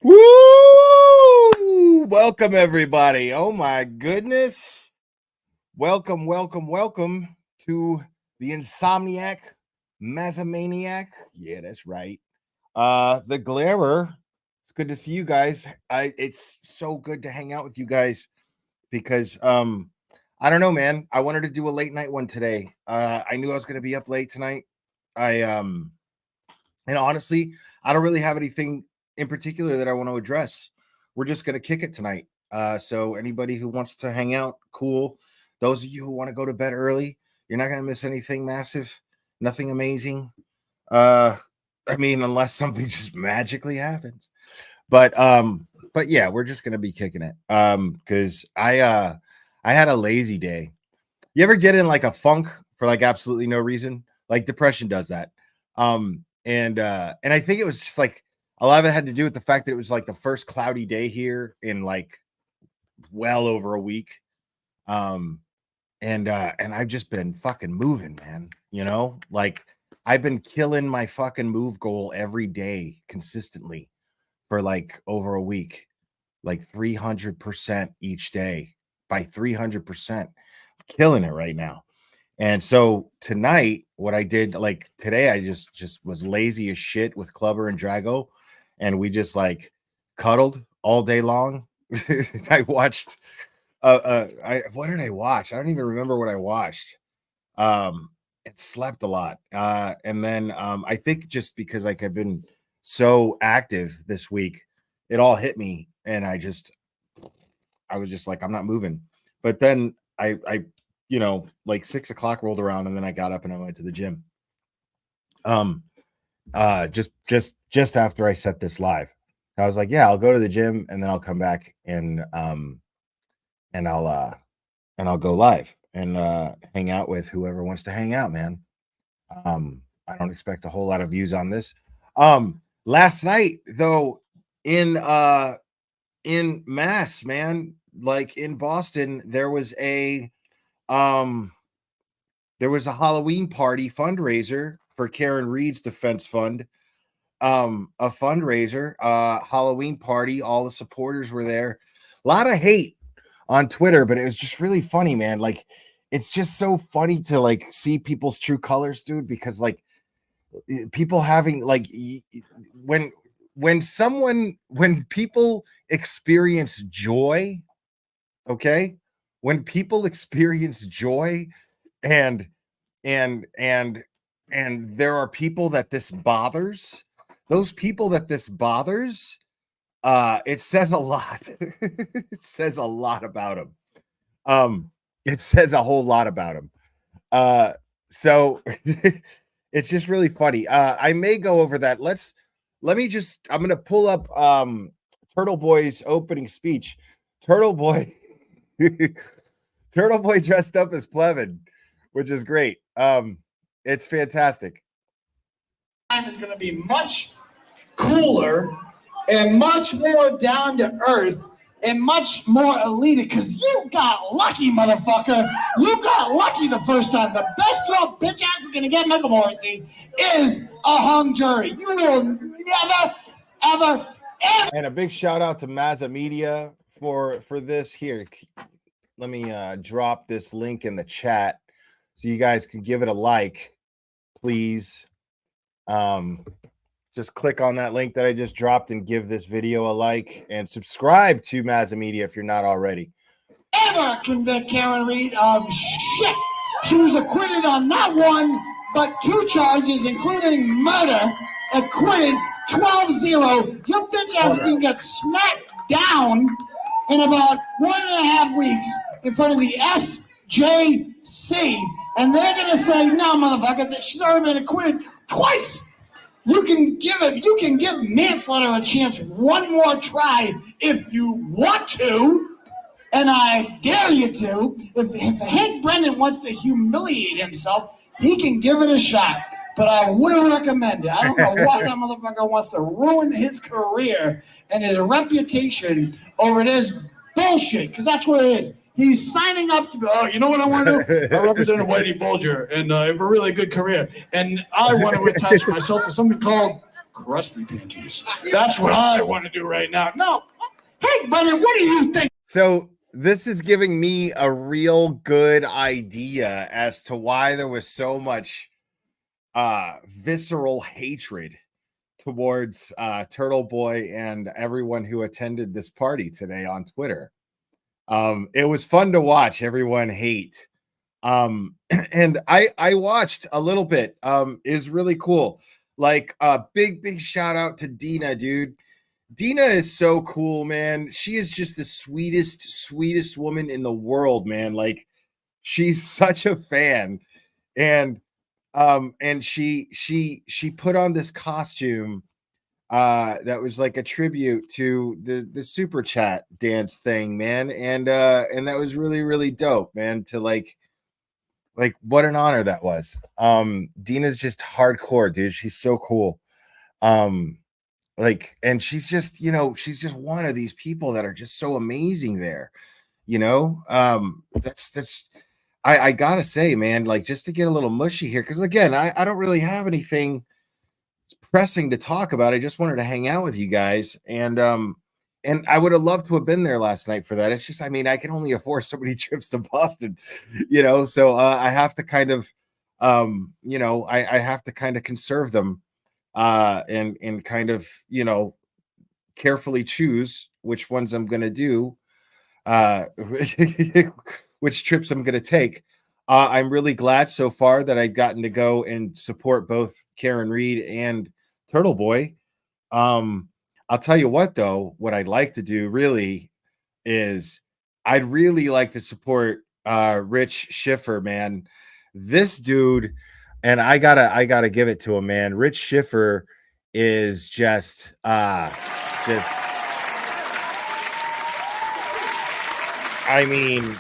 Woo! Welcome, everybody. Oh, my goodness. Welcome to the Insomniac Mazamaniac. Yeah, that's right. The Glarer. It's good to see you guys. It's so good to hang out with you guys because I don't know, man. I wanted to do a late night one today. I knew I was going to be up late tonight. And honestly, I don't really have anything in particular that I want to address. We're just going to kick it tonight. So anybody who wants to hang out, cool. Those of you who want to go to bed early, you're not going to miss anything massive, nothing amazing. I mean, unless something just magically happens. But yeah, we're just going to be kicking it. Cuz I had a lazy day. You ever get in like a funk for like absolutely no reason? Like depression does that. And I think it was just like a lot of it had to do with the fact that it was like the first cloudy day here in like well over a week. And I've just been fucking moving, man. You know, like I've been killing my fucking move goal every day consistently for like over a week, like 300% each day by 300%. Killing it right now. And so tonight, what I did, like today, I just was lazy as shit with Clubber and Drago, and we just like cuddled all day long. I watched what did I watch? I don't even remember what I watched. It slept a lot. And then I think just because like I've been so active this week, it all hit me, and I was just like, I'm not moving. But then I you know, like 6 o'clock rolled around, and then I got up and I went to the gym. Just after I set this live, I was like, yeah, I'll go to the gym and then I'll come back and I'll go live and hang out with whoever wants to hang out, man. I don't expect a whole lot of views on this. Last night though, in Mass, man, like in Boston, there was a Halloween party fundraiser for Karen Reed's defense fund. A fundraiser, Halloween party. All the supporters were there. A lot of hate on Twitter, but it was just really funny, man. Like, it's just so funny to like see people's true colors, dude, because like people having like when people experience joy, okay? When people experience joy and there are people that this bothers, those people that this bothers, it says a lot. It says a lot about them. It says a whole lot about them. So it's just really funny. I may go over that. I'm gonna pull up Turtle Boy's opening speech. Turtle Boy Turtle Boy dressed up as Plevin, which is great. It's fantastic. Time is going to be much cooler and much more down to earth and much more elite because you got lucky, motherfucker. You got lucky the first time. The best girl bitch ass is going to get Michael Morrissey is a hung jury. You will never, ever. And a big shout out to Mazza Media for this. Here, let me drop this link in the chat so you guys can give it a like, please. Just click on that link that I just dropped and give this video a like, and subscribe to Mazza Media if you're not already. Ever convict Karen Reed of shit. She was acquitted on not one, but 2 charges, including murder. Acquitted 12-0. Your bitch ass can get smacked down in about 1.5 weeks in front of the SJC. And they're going to say, no, motherfucker, that she's already been acquitted twice. You can give manslaughter a chance one more try if you want to. And I dare you to. If Hank Brennan wants to humiliate himself, he can give it a shot. But I wouldn't recommend it. I don't know why that motherfucker wants to ruin his career and his reputation over this bullshit, because that's what it is. He's signing up to be, oh, you know what I want to do? I represent Whitey Bulger, and I have a really good career. And I want to attach myself to something called crusty panties. That's what I want to do right now. No. Hey, buddy, what do you think? So this is giving me a real good idea as to why there was so much visceral hatred towards Turtle Boy and everyone who attended this party today on Twitter. It was fun to watch everyone hate. And I watched a little bit. Is really cool. Like big shout out to Dina, dude. Dina is so cool, man. She is just the sweetest woman in the world, man. Like she's such a fan. And she put on this costume that was like a tribute to the super chat dance thing, man. And that was really dope, man, to like what an honor that was. Dina's just hardcore, dude. She's so cool. Like, and she's just, you know, she's just one of these people that are just so amazing there, you know. That's I gotta say, man, like, just to get a little mushy here, because again, I don't really have anything pressing to talk about. I just wanted to hang out with you guys, and I would have loved to have been there last night for that. It's just, I mean, I can only afford so many trips to Boston, you know, so I have to kind of you know, I have to kind of conserve them and kind of, you know, carefully choose which ones I'm going to do, which trips I'm going to take. I'm really glad so far that I've gotten to go and support both Karen Reed and Turtle Boy. I'll tell you what, though, what I'd like to do really is I'd really like to support Rich Schiffer, man. This dude, and I gotta give it to him, man. Rich Schiffer is just I mean,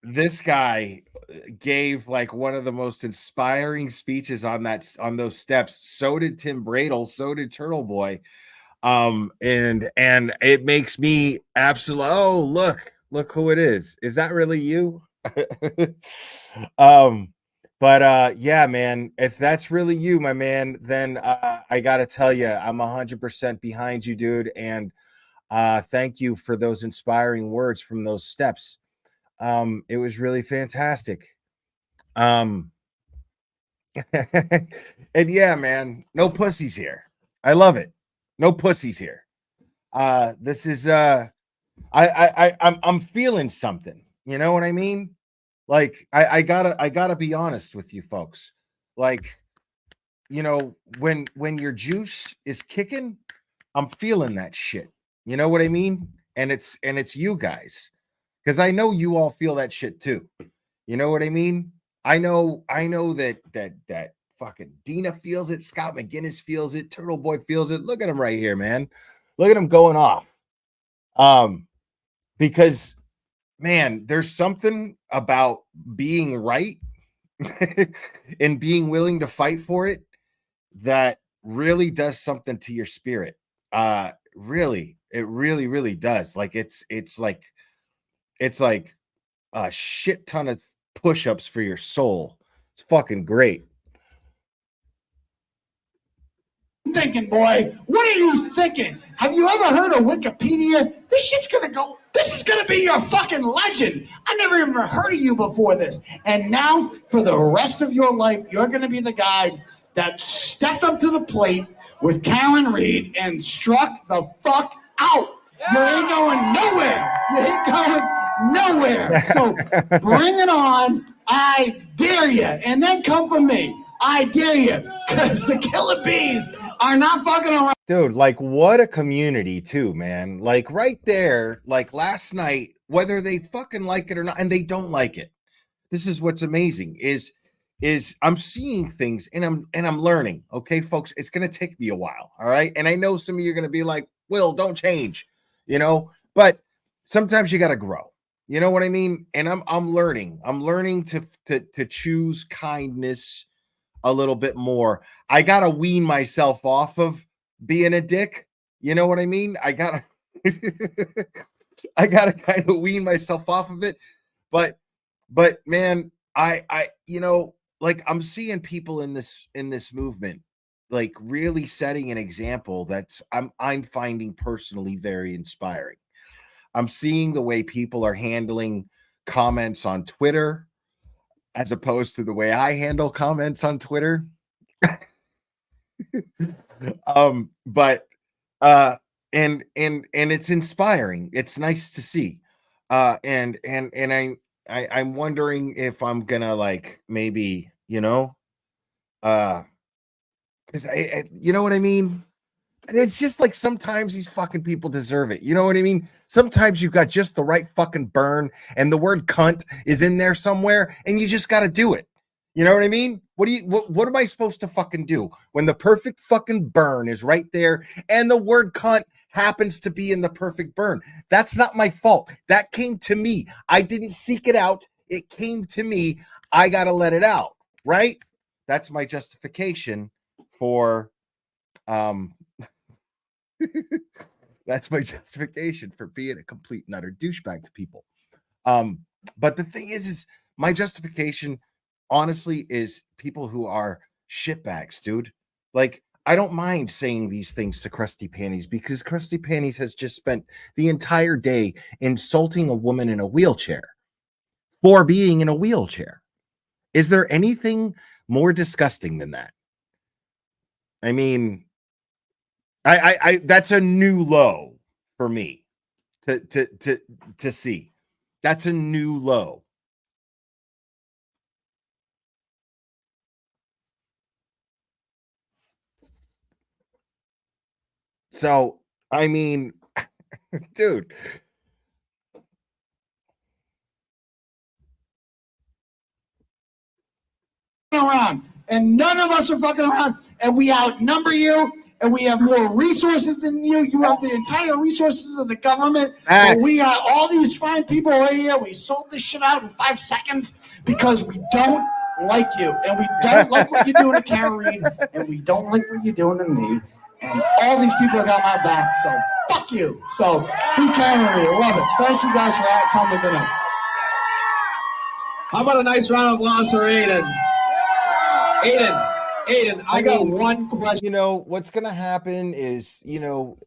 this guy gave like one of the most inspiring speeches on those steps. So did Tim Bradle, so did Turtle Boy. And it makes me absolutely, oh, look who it is. Is that really you? But yeah, man, if that's really you, my man, then I gotta tell you, I'm 100% behind you, dude. And thank you for those inspiring words from those steps. It was really fantastic. And yeah, man, no pussies here. I love it. No pussies here. This is I'm feeling something. You know what I mean? Like I gotta be honest with you folks. Like, you know, when your juice is kicking, I'm feeling that shit. You know what I mean? And it's you guys. Because I know you all feel that shit too. You know what I mean? I know that fucking Dina feels it, Scott McGinnis feels it, Turtle Boy feels it. Look at him right here, man. Look at him going off. Because man, there's something about being right and being willing to fight for it that really does something to your spirit. Really, it really does. Like it's like a shit ton of push-ups for your soul. It's fucking great. Thinking, boy, what are you thinking? Have you ever heard of Wikipedia? This shit's gonna go. This is gonna be your fucking legend. I never even heard of you before this. And now, for the rest of your life, you're gonna be the guy that stepped up to the plate with Karen Reed and struck the fuck out. You ain't going nowhere. You ain't going nowhere. So bring it on. I dare you. And then come for me. I dare you. Because the Killer Bees are not fucking around. Dude, like what a community too, man. Like right there, like last night, whether they fucking like it or not, and they don't like it. This is what's amazing is I'm seeing things and I'm learning. Okay, folks, it's gonna take me a while. All right. And I know some of you are gonna be like, Will, don't change, you know, but sometimes you gotta grow. You know what I mean? And I'm learning. I'm learning to choose kindness a little bit more. I gotta wean myself off of being a dick. You know what I mean? I gotta I gotta kind of wean myself off of it. But man, I you know, like I'm seeing people in this movement like really setting an example that's I'm finding personally very inspiring. I'm seeing the way people are handling comments on Twitter as opposed to the way I handle comments on Twitter. But uh and it's inspiring. It's nice to see. And I'm wondering if I'm gonna like maybe, because you know what I mean? And it's just like sometimes these fucking people deserve it. You know what I mean? Sometimes you've got just the right fucking burn, and the word cunt is in there somewhere, and you just got to do it. You know what I mean? What am I supposed to fucking do when the perfect fucking burn is right there and the word cunt happens to be in the perfect burn? That's not my fault. That came to me. I didn't seek it out. It came to me. I got to let it out, right? That's my justification for um that's my justification for being a complete and utter douchebag to people. Um, but the thing is my justification, honestly, is people who are shitbags, dude. Like, I don't mind saying these things to Krusty Panties because Krusty Panties has just spent the entire day insulting a woman in a wheelchair for being in a wheelchair. Is there anything more disgusting than that? I mean, I that's a new low for me to see. That's a new low. So, I mean, dude, around, and none of us are fucking around, and we outnumber you, and we have more resources than you. You have the entire resources of the government. But we got all these fine people right here. We sold this shit out in 5 seconds because we don't like you, and we don't like what you're doing to Karen Reed, and we don't like what you're doing to me. And all these people got my back, so fuck you. So, free Karen Reed, love it. Thank you guys for coming tonight. How about a nice round of applause for Aiden? Aiden, I got one question. You know, what's going to happen is,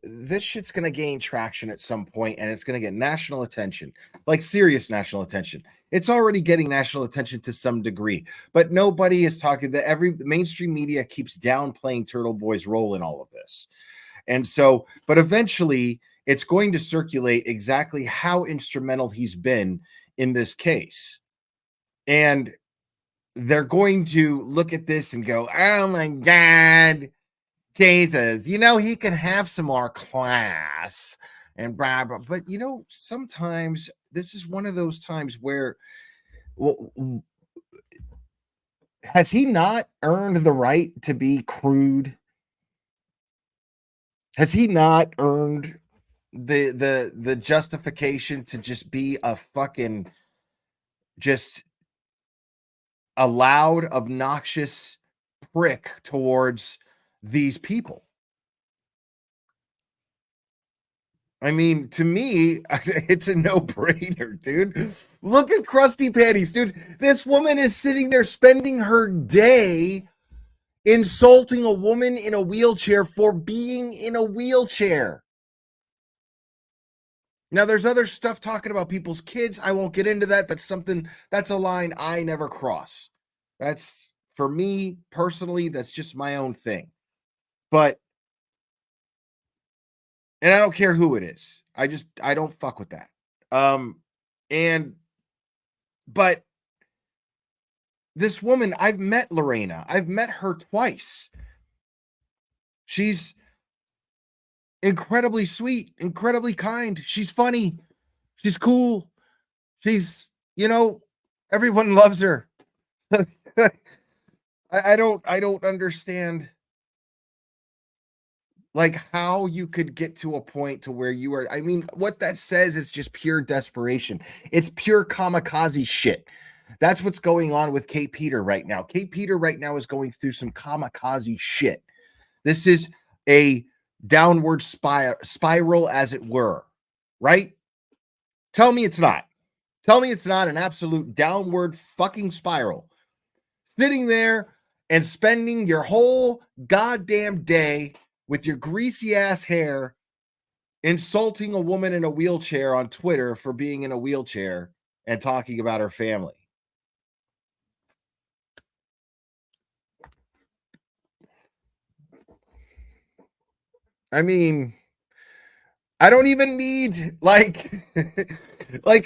this shit's going to gain traction at some point and it's going to get national attention, like serious national attention. It's already getting national attention to some degree, but nobody is talking that every mainstream media keeps downplaying Turtle Boy's role in all of this. And so, but eventually it's going to circulate exactly how instrumental he's been in this case. And they're going to look at this and go, oh my God, Jesus, he can have some more class and blah, blah. But, sometimes this is one of those times where, well, has he not earned the right to be crude? Has he not earned the justification to just be a fucking just a loud, obnoxious prick towards these people? I mean, to me, it's a no-brainer, dude. Look at Krusty Panties, dude. This woman is sitting there spending her day insulting a woman in a wheelchair for being in a wheelchair. Now, there's other stuff talking about people's kids. I won't get into that. That's a line I never cross. That's, for me personally, that's just my own thing. But, and I don't care who it is. I don't fuck with that. But this woman, I've met Lorena. I've met her twice. She's incredibly sweet, incredibly kind. She's funny. She's cool. She's, everyone loves her. I don't understand like how you could get to a point to where you are. I mean, what that says is just pure desperation. It's pure kamikaze shit. That's what's going on with Kate Peter right now. Kate Peter right now is going through some kamikaze shit. This is a downward spiral, as it were, right? Tell me it's not. Tell me it's not an absolute downward fucking spiral. Sitting there and spending your whole goddamn day with your greasy ass hair insulting a woman in a wheelchair on Twitter for being in a wheelchair and talking about her family. I mean, I don't even need like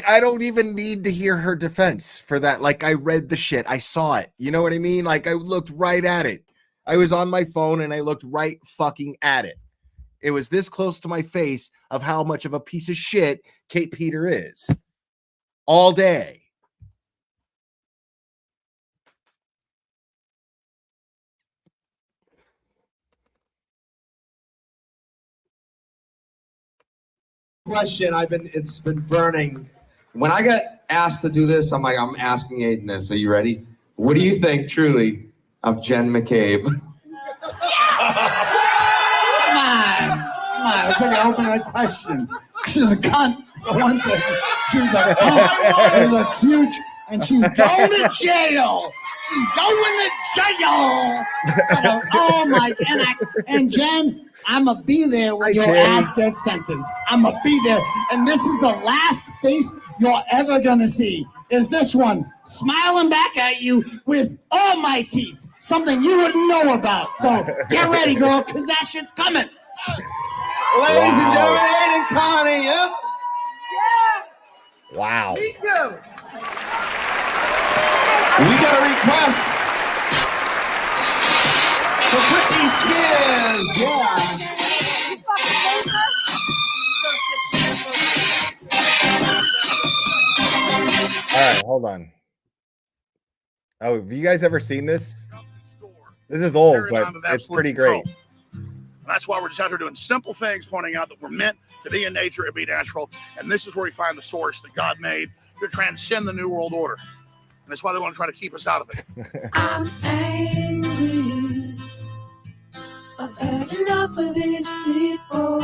I don't even need to hear her defense for that. Like, I read the shit. I saw it. You know what I mean? Like, I looked right at it. I was on my phone and I looked right fucking at it. It was this close to my face of how much of a piece of shit Kate Peter is all day. Question. It's been burning. When I got asked to do this, I'm asking Aiden this. Are you ready? What do you think, truly, of Jen McCabe? Come on. It's like an open question. She's a cunt, for one thing. She was a cunt. She was a huge, and she's going to jail. She's going to jail. Oh my! And Jen, I'ma be there when your ass gets sentenced. I'ma be there, and this is the last face you're ever gonna see. Is this one smiling back at you with all my teeth? Something you wouldn't know about. So get ready, girl, because that shit's coming. Ladies and gentlemen, Aiden Connie. Yep. Yeah. Wow. Me too. We got a request for Britney Spears. Yeah. You fucking loser. All right, hold on. Oh, have you guys ever seen this? This is old, but it's pretty great. That's why we're just out here doing simple things, pointing out that we're meant to be in nature and be natural. And this is where we find the source that God made to transcend the New World Order. And that's why they want to try to keep us out of it. I'm angry. I've had enough of these people.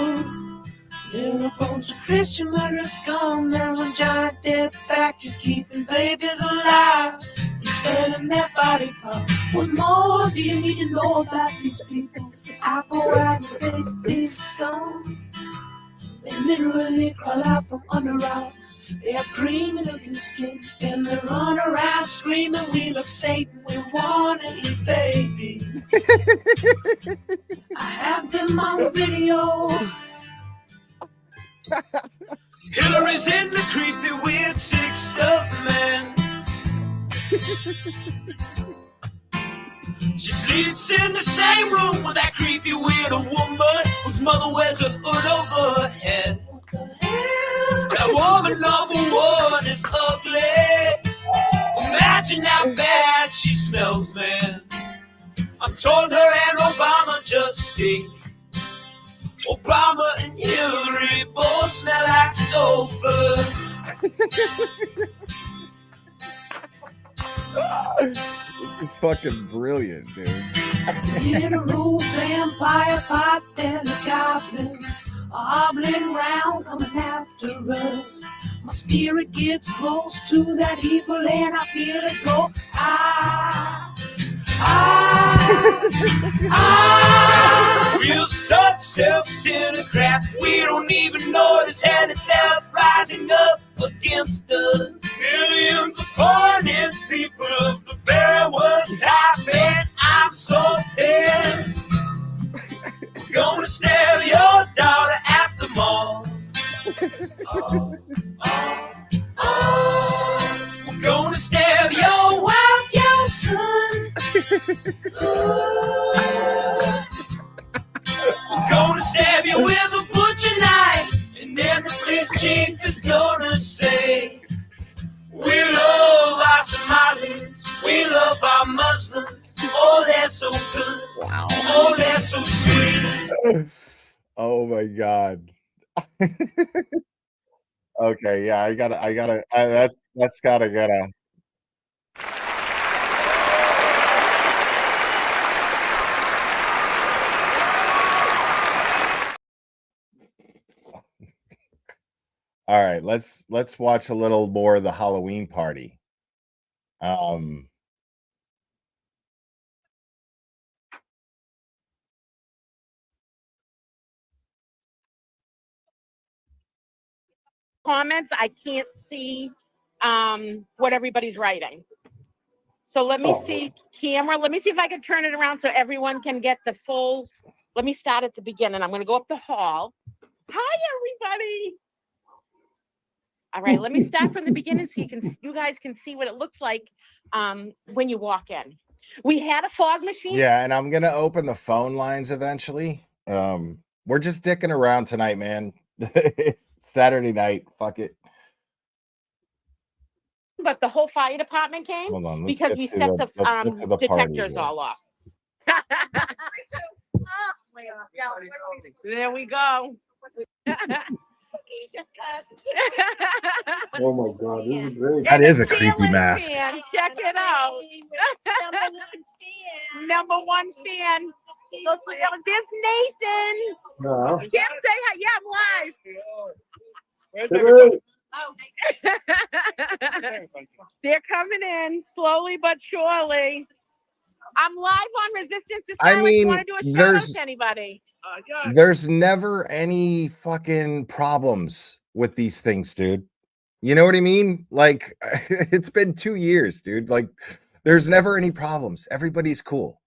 They're a bunch of Christian murder scum. They're on giant death factories keeping babies alive. You're selling their body parts. What more do you need to know about these people? I go out and face these scum. They literally crawl out from under rocks. They have green looking skin and they run around screaming, we love Satan, we want to eat babies. I have them on video. Hillary's in the creepy, weird, sick stuff, man. She sleeps in the same room with that creepy, weird woman whose mother wears a hood over her head. What the hell? That woman number one is ugly. Imagine how bad she smells, man. I'm told her and Obama just stink. Obama and Hillary both smell like sulfur. This is fucking brilliant, dude. In a room, vampire pot and the goblins are hobbling round, coming after us. My spirit gets close to that evil and I feel it go. We're such self-centered crap. We don't even notice and itself rising up against us. Millions of pointed people of the very worst type, and I'm so pissed. We're gonna snare your daughter at the mall. We're gonna stab your wife, your son. We're gonna stab you with a butcher knife, and then the police chief is gonna say, we love our Somalis, we love our Muslims. Oh, they're so good. Wow. Oh, they're so sweet. Oh my god. Okay, yeah, that's gotta. All right, let's watch a little more of the Halloween party. comments, I can't see what everybody's writing. So let me see camera. Let me see if I can turn it around so everyone can get the full. Let me start at the beginning. I'm going to go up the hall. Hi, everybody. All right, let me start from the beginning so you guys can see what it looks like when you walk in. We had a fog machine. Yeah, and I'm gonna open the phone lines eventually. We're just dicking around tonight, man. Saturday night. Fuck it. But the whole fire department came because we set the detectors all off. There we go. Oh my God, this is great. That is a creepy mask. Fan. Check it out. Number one fan. So, there's Nathan. No. Jim, say hi. Yeah, I'm live. They're coming in slowly but surely. I'm live on Resistance to Silence. I mean, want to do a shout out to anybody? There's never any fucking problems with these things, dude. You know what I mean? Like, it's been 2 years, dude. Like, there's never any problems. Everybody's cool.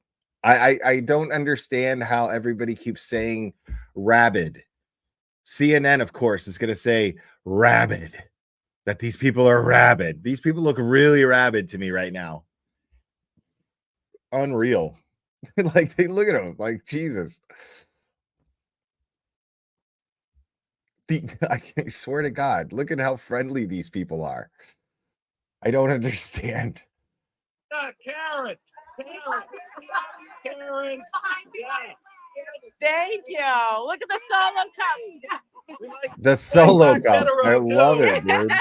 I don't understand how everybody keeps saying rabid. CNN, of course, is going to say rabid, that these people are rabid. These people look really rabid to me right now. Unreal. Like, they look at them like Jesus. I swear to God, look at how friendly these people are. I don't understand. Karen. Thank you. Look at the solo cups. The solo cup. I love it, dude.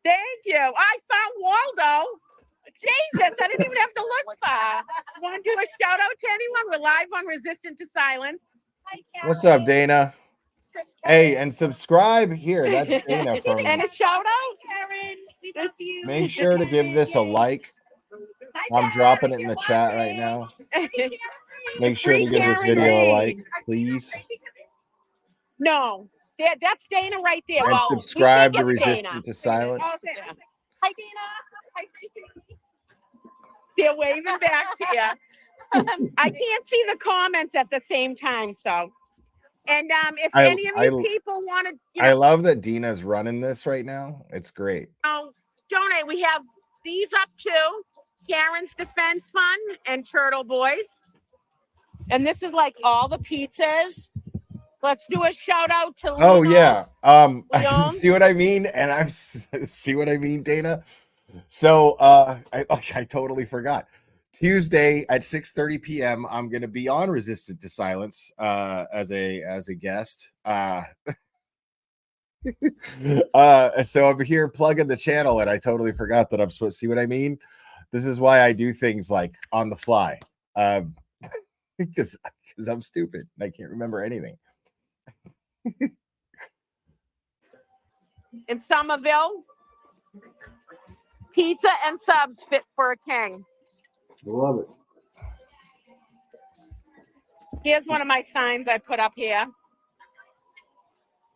Thank you. I found Waldo. Jesus, I didn't even have to look far. Want to do a shout out to anyone? We're live on Resistant to Silence. What's up, Dana? Hey, and subscribe here. That's Dana from. And a shout out, Karen. We love you. Make sure to give this a like. I'm dropping it in the chat right now. Make sure to give this video a like, please. No, that's Dana right there. And Well, subscribe to Resistant to Silence. Hi, Dana. Hi, Tracy. They're waving back to you. I can't see the comments at the same time, so. And if any of you people want to, I love that Dina's running this right now. It's great. Donate. We have these up too. Karen's Defense Fund and Turtle Boys. And this is like all the pizzas. Let's do a shout out to Oh Leon's. yeah. See what I mean? And I'm see what I mean, Dana. So I totally forgot. Tuesday at 6:30 p.m. I'm gonna be on Resistant to Silence as a guest. So I'm here plugging the channel, and I totally forgot that I'm supposed to see what I mean. This is why I do things like on the fly. Because I'm stupid and I can't remember anything. In Somerville, pizza and subs fit for a king. Love it. Here's one of my signs I put up here.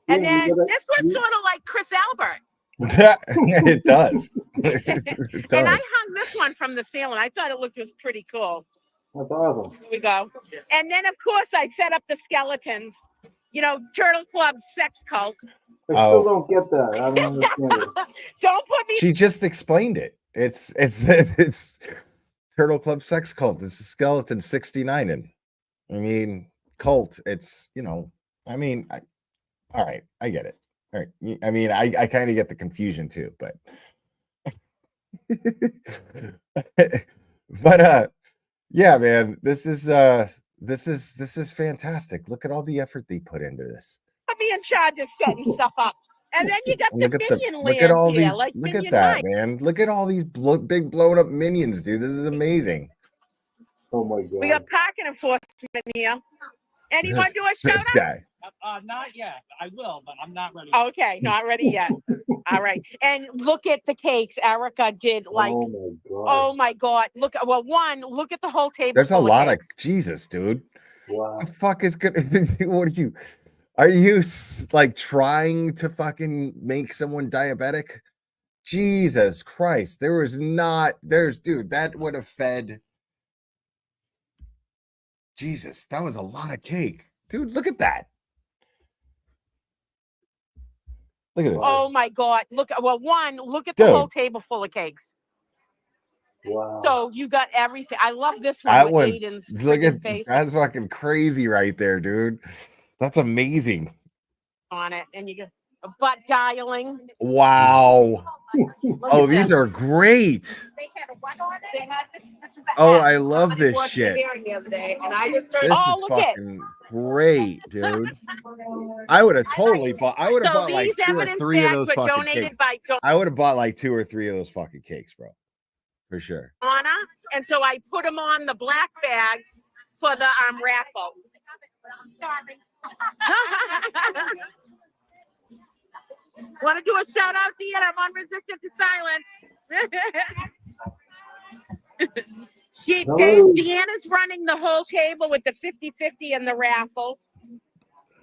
And then this was sort of like Chris Albert. It does. It does. And I hung this one from the ceiling. I thought it was pretty cool. That's awesome. Here we go. And then, of course, I set up the skeletons. You know, Turtle Club sex cult. I still don't get that. I don't understand it. Don't put me. She just explained it. It's Turtle Club sex cult. This is skeleton 69 in. I mean, cult. It's, you know, I mean, all right, I get it. All right. I mean, I kind of get the confusion too, but but yeah, man, this is fantastic. Look at all the effort they put into this. I'll be in charge of setting stuff up. And then you got the minion land look at all here, these. like look Minion at that, Night. man. Look at all these big blown up minions, dude. This is amazing. Oh my God. We got parking enforcement here. Anyone do a shout This out? guy. Not yet. I will, but I'm not ready. Okay, not ready yet. All right. And look at the cakes. Erica did like, oh my God. Look, look at the whole table. There's a full lot of cakes. Jesus, dude. Wow. The fuck is good? What are you like trying to fucking make someone diabetic? Jesus Christ. Dude, that would have fed. Jesus, that was a lot of cake. Dude, look at that. Look at this. Oh my God. Look at the Dude. whole table full of cakes. Wow. So you got everything. I love this one That with was Aiden's look freaking at face that's fucking crazy right there, dude. That's amazing. on it. And you get a butt dialing. Wow. Look Oh, at these this. are great. Oh, I love this shit. This Oh, is look at fucking great, dude. I would have totally bought. I would have So bought like these 2 or evidence 3 of bags those were fucking donated cakes. by I would have bought like 2 or 3 of those fucking cakes, bro. For sure. Donna, and so I put them on the black bags for the raffle. Want to do a shout out to you? I'm unresistant to silence. Deanna's running the whole table with the 50-50 and the raffles.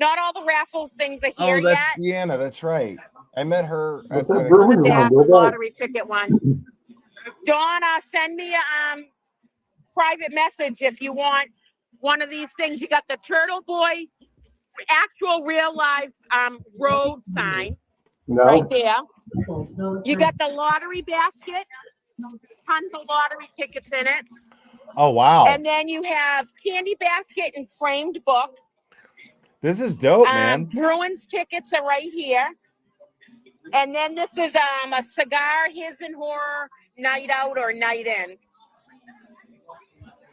Not all the raffle things are here That's yet. Deanna. That's right. I met her What's at that the. Bruins one? That's Where's that? lottery ticket one. Donna, send me a private message if you want one of these things. You got the Turtle Boy actual real life road sign right No. there. You got the lottery basket, tons of lottery tickets in it. Oh wow. And then you have candy basket and framed book. This is dope, man. Bruins tickets are right here. And then this is a cigar, his and horror night out or night in.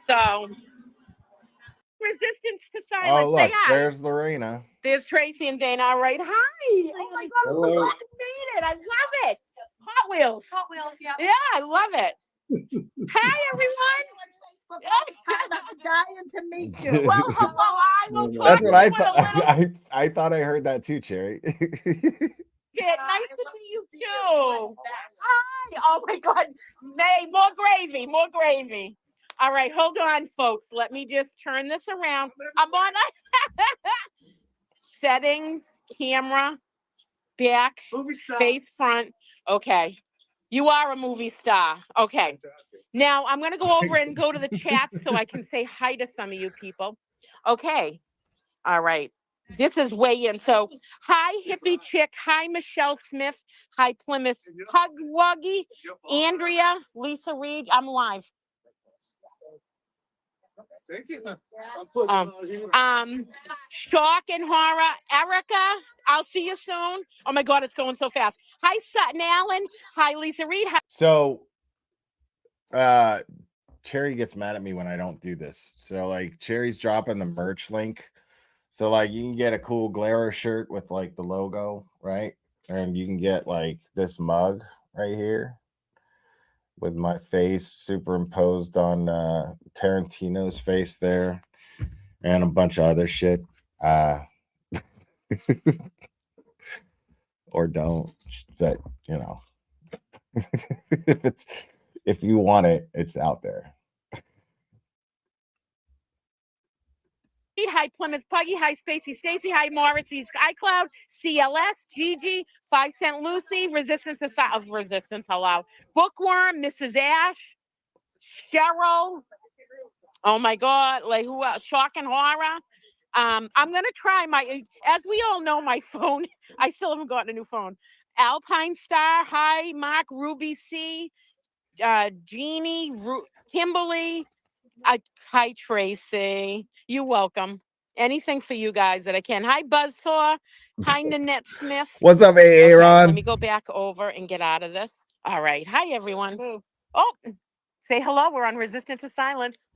So resistance to silence. Oh look, Say hi. there's Lorena. There's Tracy and Dana. All right. Hi. Oh my God, I'm so glad you made it. I love it. Hot Wheels. Hot Wheels, yeah. Yeah, I love it. Hi, everyone. I'm dying to meet you. Well, hello. I will talk That's to what I you in a thought. little I thought I heard that too, Cherry. bit. Nice to meet you too. Hi. Oh my God. May more gravy. More gravy. All right, hold on, folks. Let me just turn this around. I'm on settings, camera, back, face front. Okay. You are a movie star. Okay. Now I'm going to go over and go to the chat so I can say hi to some of you people. Okay. All right. This is way in. So, hi, Hippie Chick. Hi, Michelle Smith. Hi, Plymouth Pug Wuggy. Andrea, Lisa Reed. I'm live. Thank you. Shock and horror. Erica, I'll see you soon. Oh my God, it's going so fast. Hi, Sutton Allen. Hi, Lisa Reed. Hi. So, Cherry gets mad at me when I don't do this. So, like, Cherry's dropping the merch link. So, like, you can get a cool Glare shirt with like the logo, right? And you can get like this mug right here with my face superimposed on Tarantino's face there, and a bunch of other shit. Or don't, but you know, if you want it, it's out there. Hi, Plymouth Puggy. Hi, Spacey Stacy. Hi, Morrissey's iCloud. CLS. Gigi. 5 Cent Lucy. Resistance of Resistance. Hello. Bookworm. Mrs. Ash. Cheryl. Oh my God. Like who else? Shock and horror. I'm gonna try as we all know, my phone. I still haven't gotten a new phone. Alpine Star. Hi, Mark. Ruby C. Jeannie. Kimberly. Hi, Tracy. You're welcome. Anything for you guys that I can. Hi, Buzzsaw. Hi, Nanette Smith. What's up, Aaron? Let me go back over and get out of this. All right. Hi, everyone. Oh, say hello. We're on Resistant to Silence.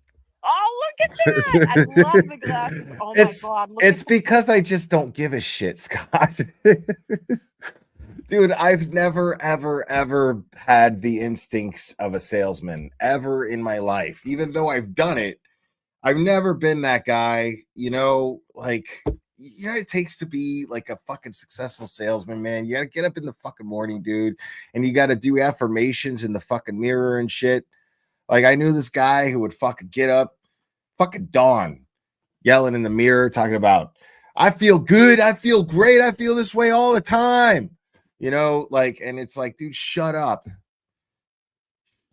Oh, look at that. I love the glasses. Oh, my God. It's because I just don't give a shit, Scott. Dude, I've never, ever had the instincts of a salesman ever in my life. Even though I've done it, I've never been that guy, like, it takes to be like a fucking successful salesman, man. You gotta get up in the fucking morning, dude, and you gotta do affirmations in the fucking mirror and shit. Like, I knew this guy who would fucking get up, fucking dawn, yelling in the mirror, talking about, I feel good, I feel great, I feel this way all the time. You know, like, and it's like, dude, shut up.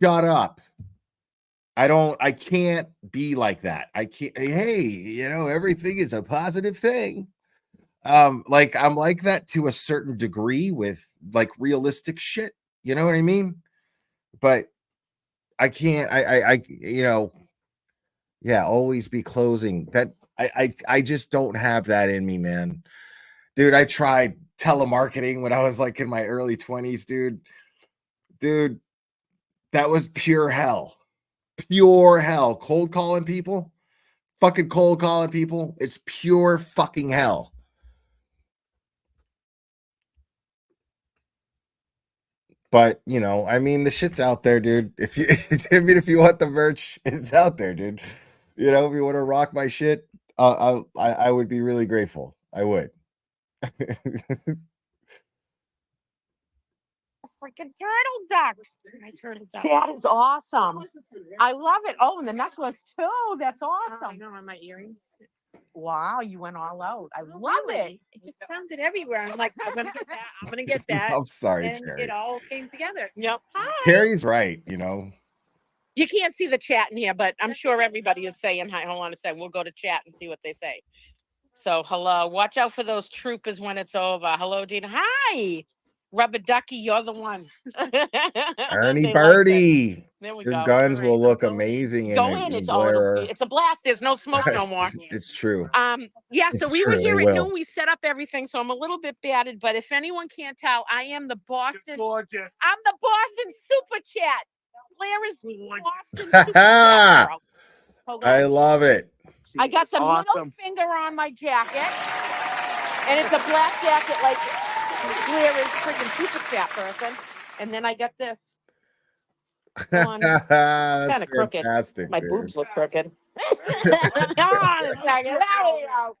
Shut up. I can't be like that. I can't, hey, you know, everything is a positive thing. Like I'm like that to a certain degree with like realistic shit, you know what I mean? But I can't, you know, yeah, always be closing that. I just don't have that in me, man. Dude, I tried telemarketing when I was like in my early 20s, dude. Dude, that was pure hell. Pure hell. Cold calling people, fucking cold calling people. It's pure fucking hell. But you know, I mean, the shit's out there, dude. If you, I mean, if you want the merch, it's out there, dude. You know, if you want to rock my shit, I would be really grateful. I would. Freaking turtle duck. My turtle duck. That is awesome. I love it. Oh, and the necklace too. That's awesome. No, on my earrings. Wow, you went all out. I love it. It just found it everywhere. I'm like, I'm gonna get that. I'm gonna get that. I'm sorry, And Terry. it all came together. Yep. Hi. Terry's right, you know. You can't see the chat in here, but I'm sure everybody is saying hi. Hold on a second. We'll go to chat and see what they say. So, hello. Watch out for those troopers when it's over. Hello, Dina. Hi. Rubber Ducky, you're the one. Ernie They liked it. Birdie. There we Your go. guns will look Go in. amazing Go in in. a It's glare. it's a blast. There's no smoke no more. It's true. Yeah, so It's we were true, here they at will. noon. We set up everything, so I'm a little bit battered, but if anyone can't tell, I am the Boston. Gorgeous. I'm the Boston Super Chat. Blair is Boston Super Chat girl. Hold on. I love it. I got the Awesome. middle finger on my jacket, and it's a black jacket like Blair is freaking Super Chat person. And then I got this. on. That's Kind of crooked. fantastic, My dude. boobs look crooked. Hold on a second. There we go.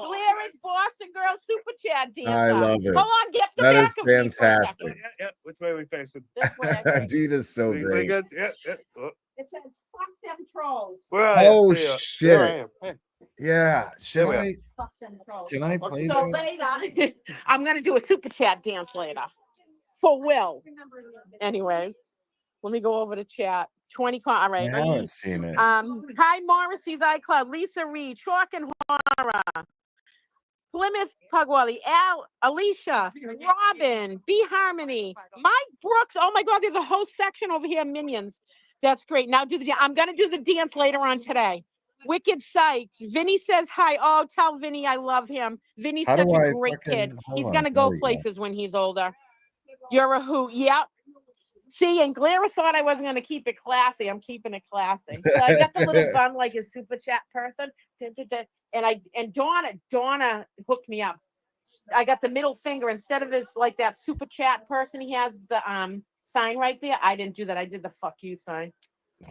Blair is Boston Girl Super Chat dancer. I love it. Hold on, get the That back is of me for a fantastic. second. Yeah. Which way are we facing? This way, I think. Dina's so We great. good? Yeah. Oh, It says, fuck them trolls. where are you? Oh, There you are. shit. There I am. Hey. Yeah. Should There we I? Fuck them trolls. Can I play So that? later, I'm going to do a Super Chat dance later. For Will. Anyways, let me go over to chat. 20 all right. I haven't seen it. Hi Morrissey's iCloud, Lisa Reed, Chalk and Horror, Plymouth Pugwally, Alicia, Robin, B Harmony, Mike Brooks. Oh my God, there's a whole section over here, Minions. That's great. Now I'm gonna do the dance later on today. Wicked Psych. Vinny says hi. Oh, tell Vinny I love him. Vinny's How such do a I great fucking- kid. hold He's on, gonna there go we go. places when he's older. You're a hoot. Yep. See, and Clara thought I wasn't going to keep it classy. I'm keeping it classy. So I got the little bun like a Super Chat person. And Donna hooked me up. I got the middle finger instead of his like that Super Chat person. He has the sign right there. I didn't do that. I did the fuck you sign.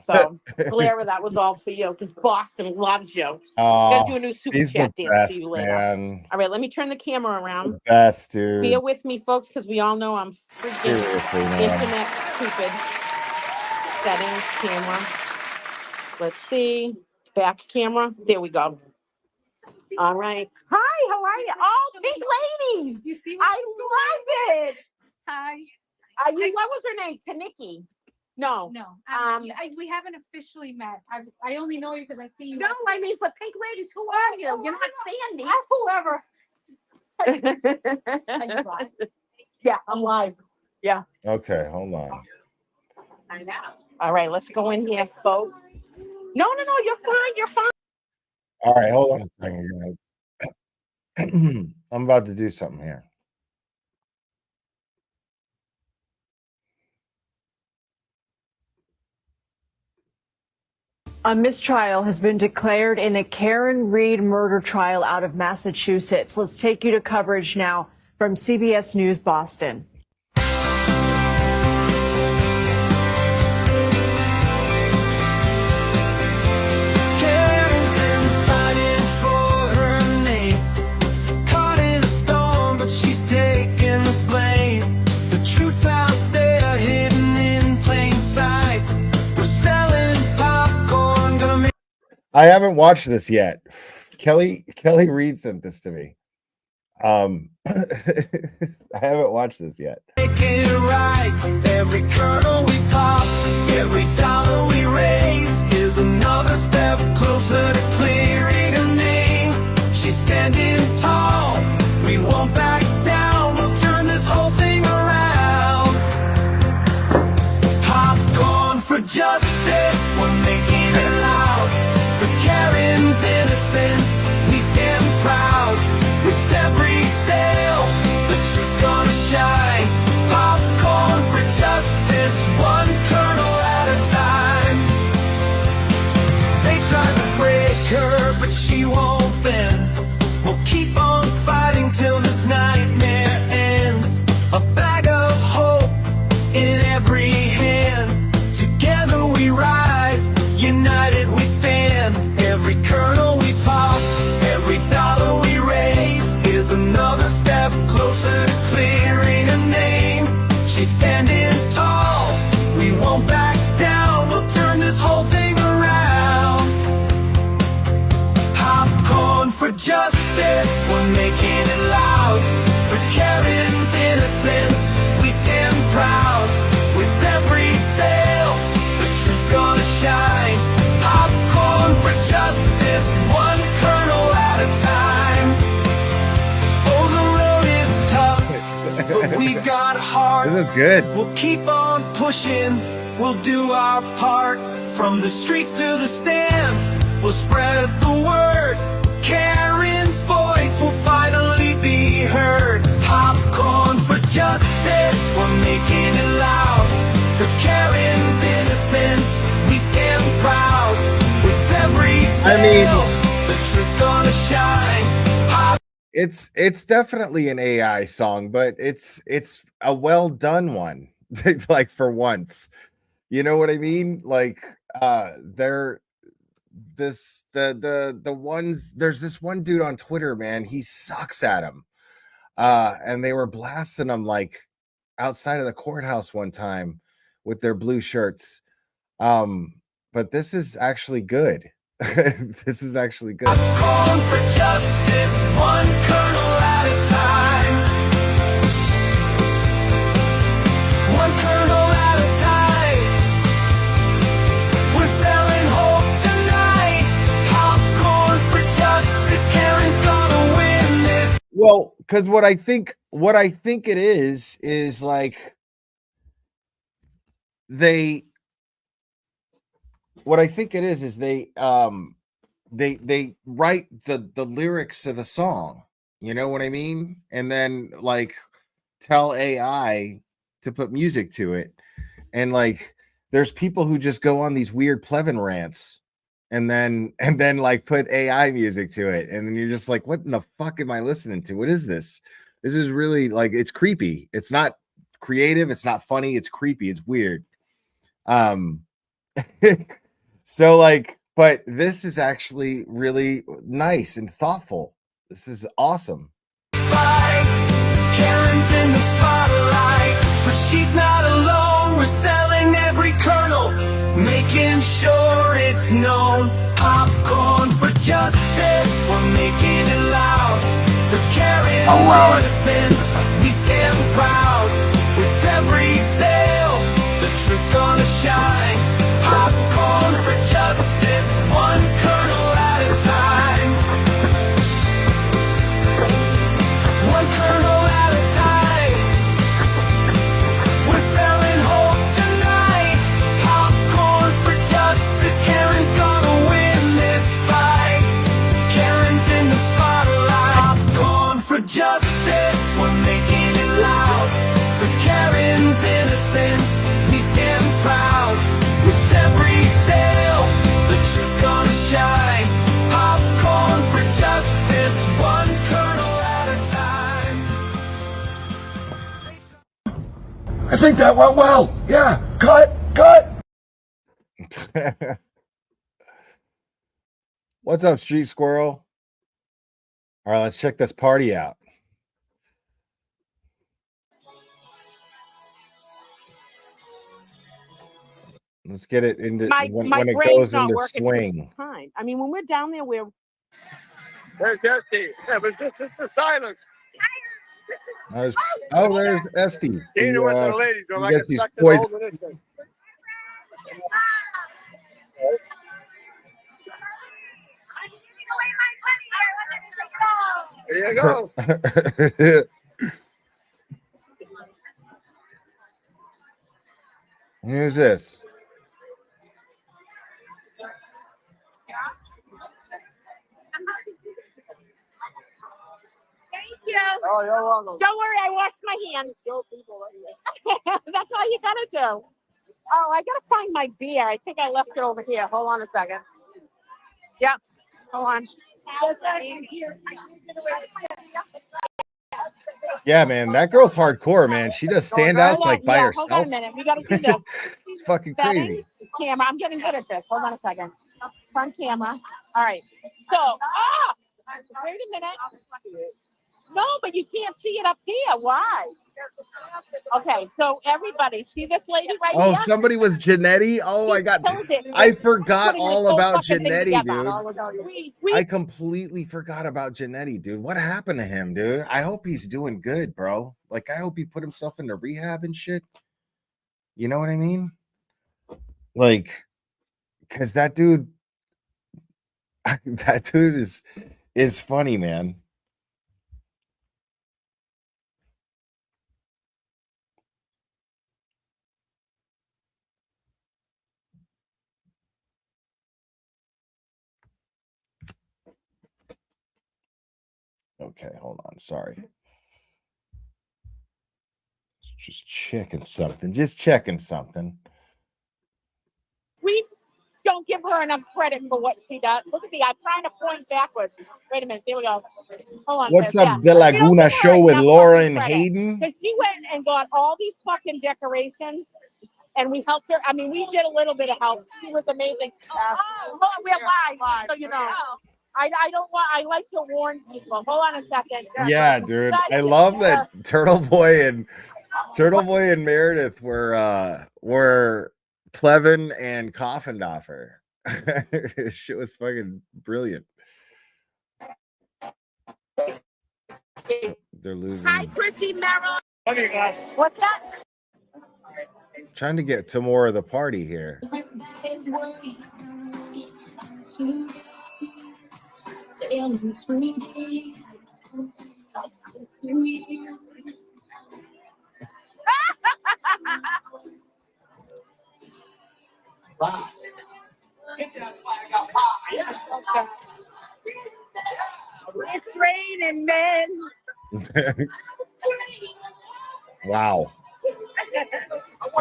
So Clara, that was all for you because Boston loves you. I'm gonna do a new Super He's the Chat dance best, for you later. man. All right, let me turn the camera around. The best, dude. Bear with me, folks, because we all know I'm freaking Seriously, man. internet stupid. Settings, camera. Let's see. Back camera. There we go. All right. Hi, how are you? Oh, pink ladies. You see I love it. Hi. What was her name? Kaniki. No. No. We haven't officially met. I only know you because I see you. No, I mean for pink ladies, who are you? You're not Sandy. Whoever. Yeah, I'm live. Yeah. Okay, hold on. I know. All right, let's go in here, folks. No, you're fine. You're fine. All right, hold on a second, guys. I'm about to do something here. A mistrial has been declared in the Karen Reed murder trial out of Massachusetts. Let's take you to coverage now from CBS News Boston. I haven't watched this yet. Kelly Reed sent this to me. I haven't watched this yet. Making it right. Every kernel we pop, every dollar we raise is another step closer to clearing a name. She's standing tall. We won't back down. We'll turn this whole thing around. Popcorn for justice. We're making it loud. For Karen's innocence, we stand proud. With every sale, the truth's gonna shine. Popcorn for justice, one kernel at a time. They tried to break her, but she won't bend. We'll keep on fighting till this nightmare ends. A bag of hope in every hand. Together we rise, united we stand. Every kernel we pop, every dollar we raise is another step closer to clearing a name. She's standing tall, we won't back down. We'll turn this whole thing around. Popcorn for justice, we're making it loud. For Karen's innocence, we stand proud. With every sale, the truth's gonna shine. Popcorn for justice, one kernel at a time. Oh, the road is tough, but we've got heart. This is good. We'll keep on pushing, we'll do our part. From the streets to the stands, we'll spread the word. Karen's voice will finally be heard. Popcorn for justice, we're making it loud. For Karen's innocence, we stand proud. With every sale, the truth's gonna shine. It's definitely an AI song, but it's a well done one. Like for once. You know what I mean? Like they're the ones, there's this one dude on Twitter, man, he sucks at them. And they were blasting him like outside of the courthouse one time with their blue shirts. But this is actually good. This is actually good. Calling for justice, one kernel at a time. One kernel at a time. We're selling hope tonight. Popcorn for justice. Karen's gonna win this. Well, because what I think it is like they what I think it is they write the lyrics to the song, you know what I mean, and then like tell AI to put music to it, and like there's people who just go on these weird Plevin rants and then like put AI music to it, and then you're just like, what in the fuck am I listening to? What is this? This is really like, it's creepy. It's not creative, it's not funny, it's creepy, it's weird. So like, but this is actually really nice and thoughtful. This is awesome. Karen's in the spotlight, but she's not alone. We're selling every kernel, making sure it's known. Popcorn for justice, we're making it loud. For Karen's innocence, we stand proud. With every sale, the truth's gonna shine. Popcorn for justice, one kernel at a time. One kernel at a time. We're selling hope tonight. Popcorn for justice. Karen's gonna win this fight. Karen's in the spotlight. Popcorn for justice. We're making it loud. For Karen's innocence, we stand proud. With every sale, the truth's gonna shine. Popcorn for justice, one kernel at a time. I think that went well. Yeah, cut. What's up, Street Squirrel? All right, let's check this party out. Let's get it into My when it brain's goes not into working. swing. Fine. I mean, when we're down there, we're There's Esty. Yeah, but it's the silence. There's Esty. Tina went to the ladies' room. I gets get these stuck in poison. holding this thing. There you go. Who's this? Thank you. Oh, you're welcome. Don't worry, I washed my hands. That's all you gotta do. Oh, I gotta find my beer. I think I left it over here. Hold on a second. Yep. Hold on. Yeah, man, that girl's hardcore, man. She does standouts like by herself. Hold on a minute. We gotta do this. It's fucking Settings, crazy. camera. I'm getting good at this. Hold on a second. Front camera. All right. So, wait a minute. No, but you can't see it up here. Why? Okay, so everybody, see this lady right here? Oh, somebody was Janetti. Oh, I forgot all about Janetti, dude. I completely forgot about Janetti, dude. What happened to him, dude? I hope he's doing good, bro. Like, I hope he put himself into rehab and shit. You know what I mean? Like, because that dude is funny, man. Okay, hold on. Sorry. Just checking something. We don't give her enough credit for what she does. Look at me. I'm trying to point backwards. Wait a minute. There we go. Hold on. What's up, De Laguna Show with Lauren Hayden? Because she went and got all these fucking decorations, and we helped her. I mean, we did a little bit of help. She was amazing. Hold on, we're live, so you know. I don't want. I like to warn people. Hold on a second. Yeah, dude. I love that Turtle Boy and Meredith were Plevin and Coffindoffer. Shit was fucking brilliant. They're losing. Hi, Chrissy Merrill. What's that? Trying to get to more of the party here. Get that flag up high. Yeah. It's raining, men. Wow.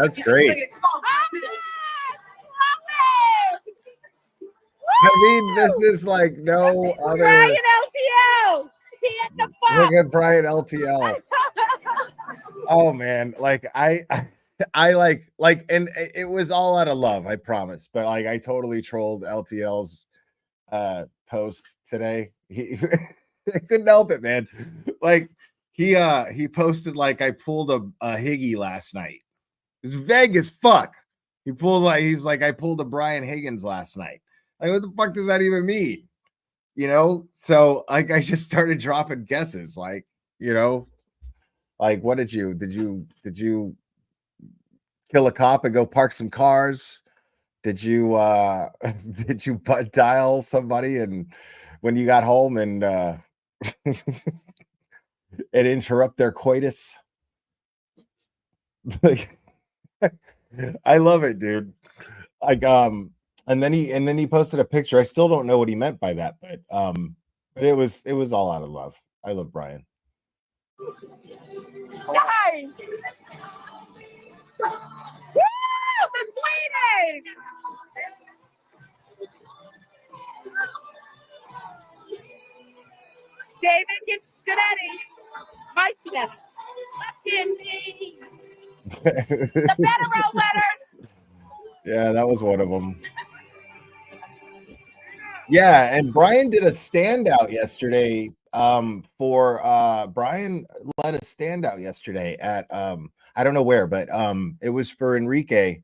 That's great. I mean, this is like no other. Brian LTL. He hit the fuck. Look at Brian LTL. Oh man, like I like, and it was all out of love, I promise. But like, I totally trolled LTL's post today. I couldn't help it, man. Like he posted like I pulled a Higgy last night. It was vague as fuck. He's like I pulled a Brian Higgins last night. Like, what the fuck does that even mean? You know? So like I just started dropping guesses, like, you know, like what did you kill a cop and go park some cars? Did you butt dial somebody and when you got home and and interrupt their coitus? Like, I love it, dude. Like and then he posted a picture. I still don't know what he meant by that, but it was all out of love. I love Brian. Guys! Woo! The sweeties! David Giannetti. Mike Giannetti. The federal letters. Yeah, that was one of them. Yeah, and Brian did a standout yesterday. Brian led a standout yesterday at I don't know where, but it was for Enrique,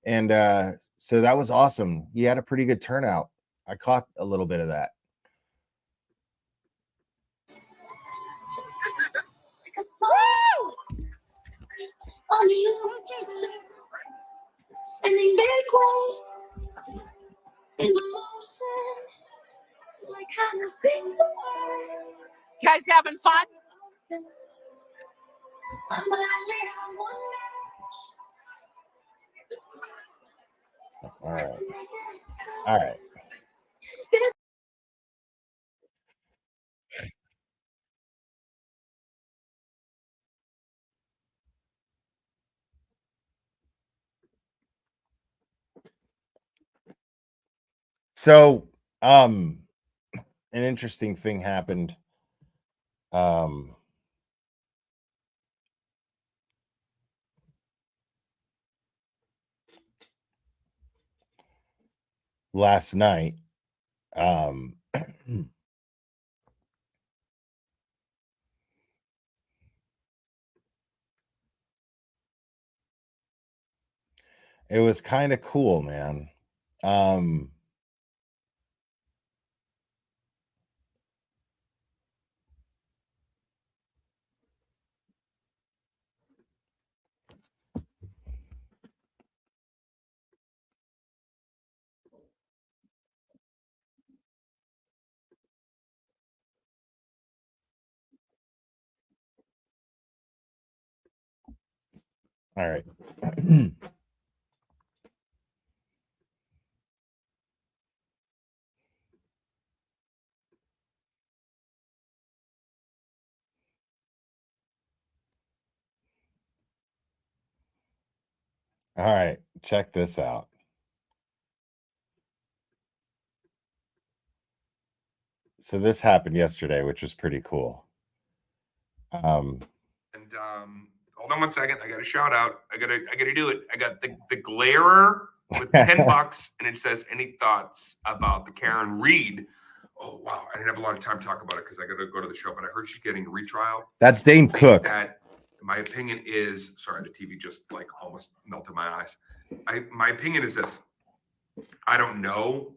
And so that was awesome. He had a pretty good turnout. I caught a little bit of that. Sending big waves in the motion, like I'm a single word. You guys having fun? All right. All right. So, an interesting thing happened. Last night. It was kind of cool, man. All right. All right, check this out. So this happened yesterday, which was pretty cool. Hold on one second. I got a shout out. I gotta do it. I got the glarer with $10, and it says, "Any thoughts about the Karen Reed?" Oh wow, I didn't have a lot of time to talk about it because I got to go to the show. But I heard she's getting a retrial. That's Dane Cook. That, my opinion is, sorry, the TV just like almost melted my eyes. My opinion is this: I don't know.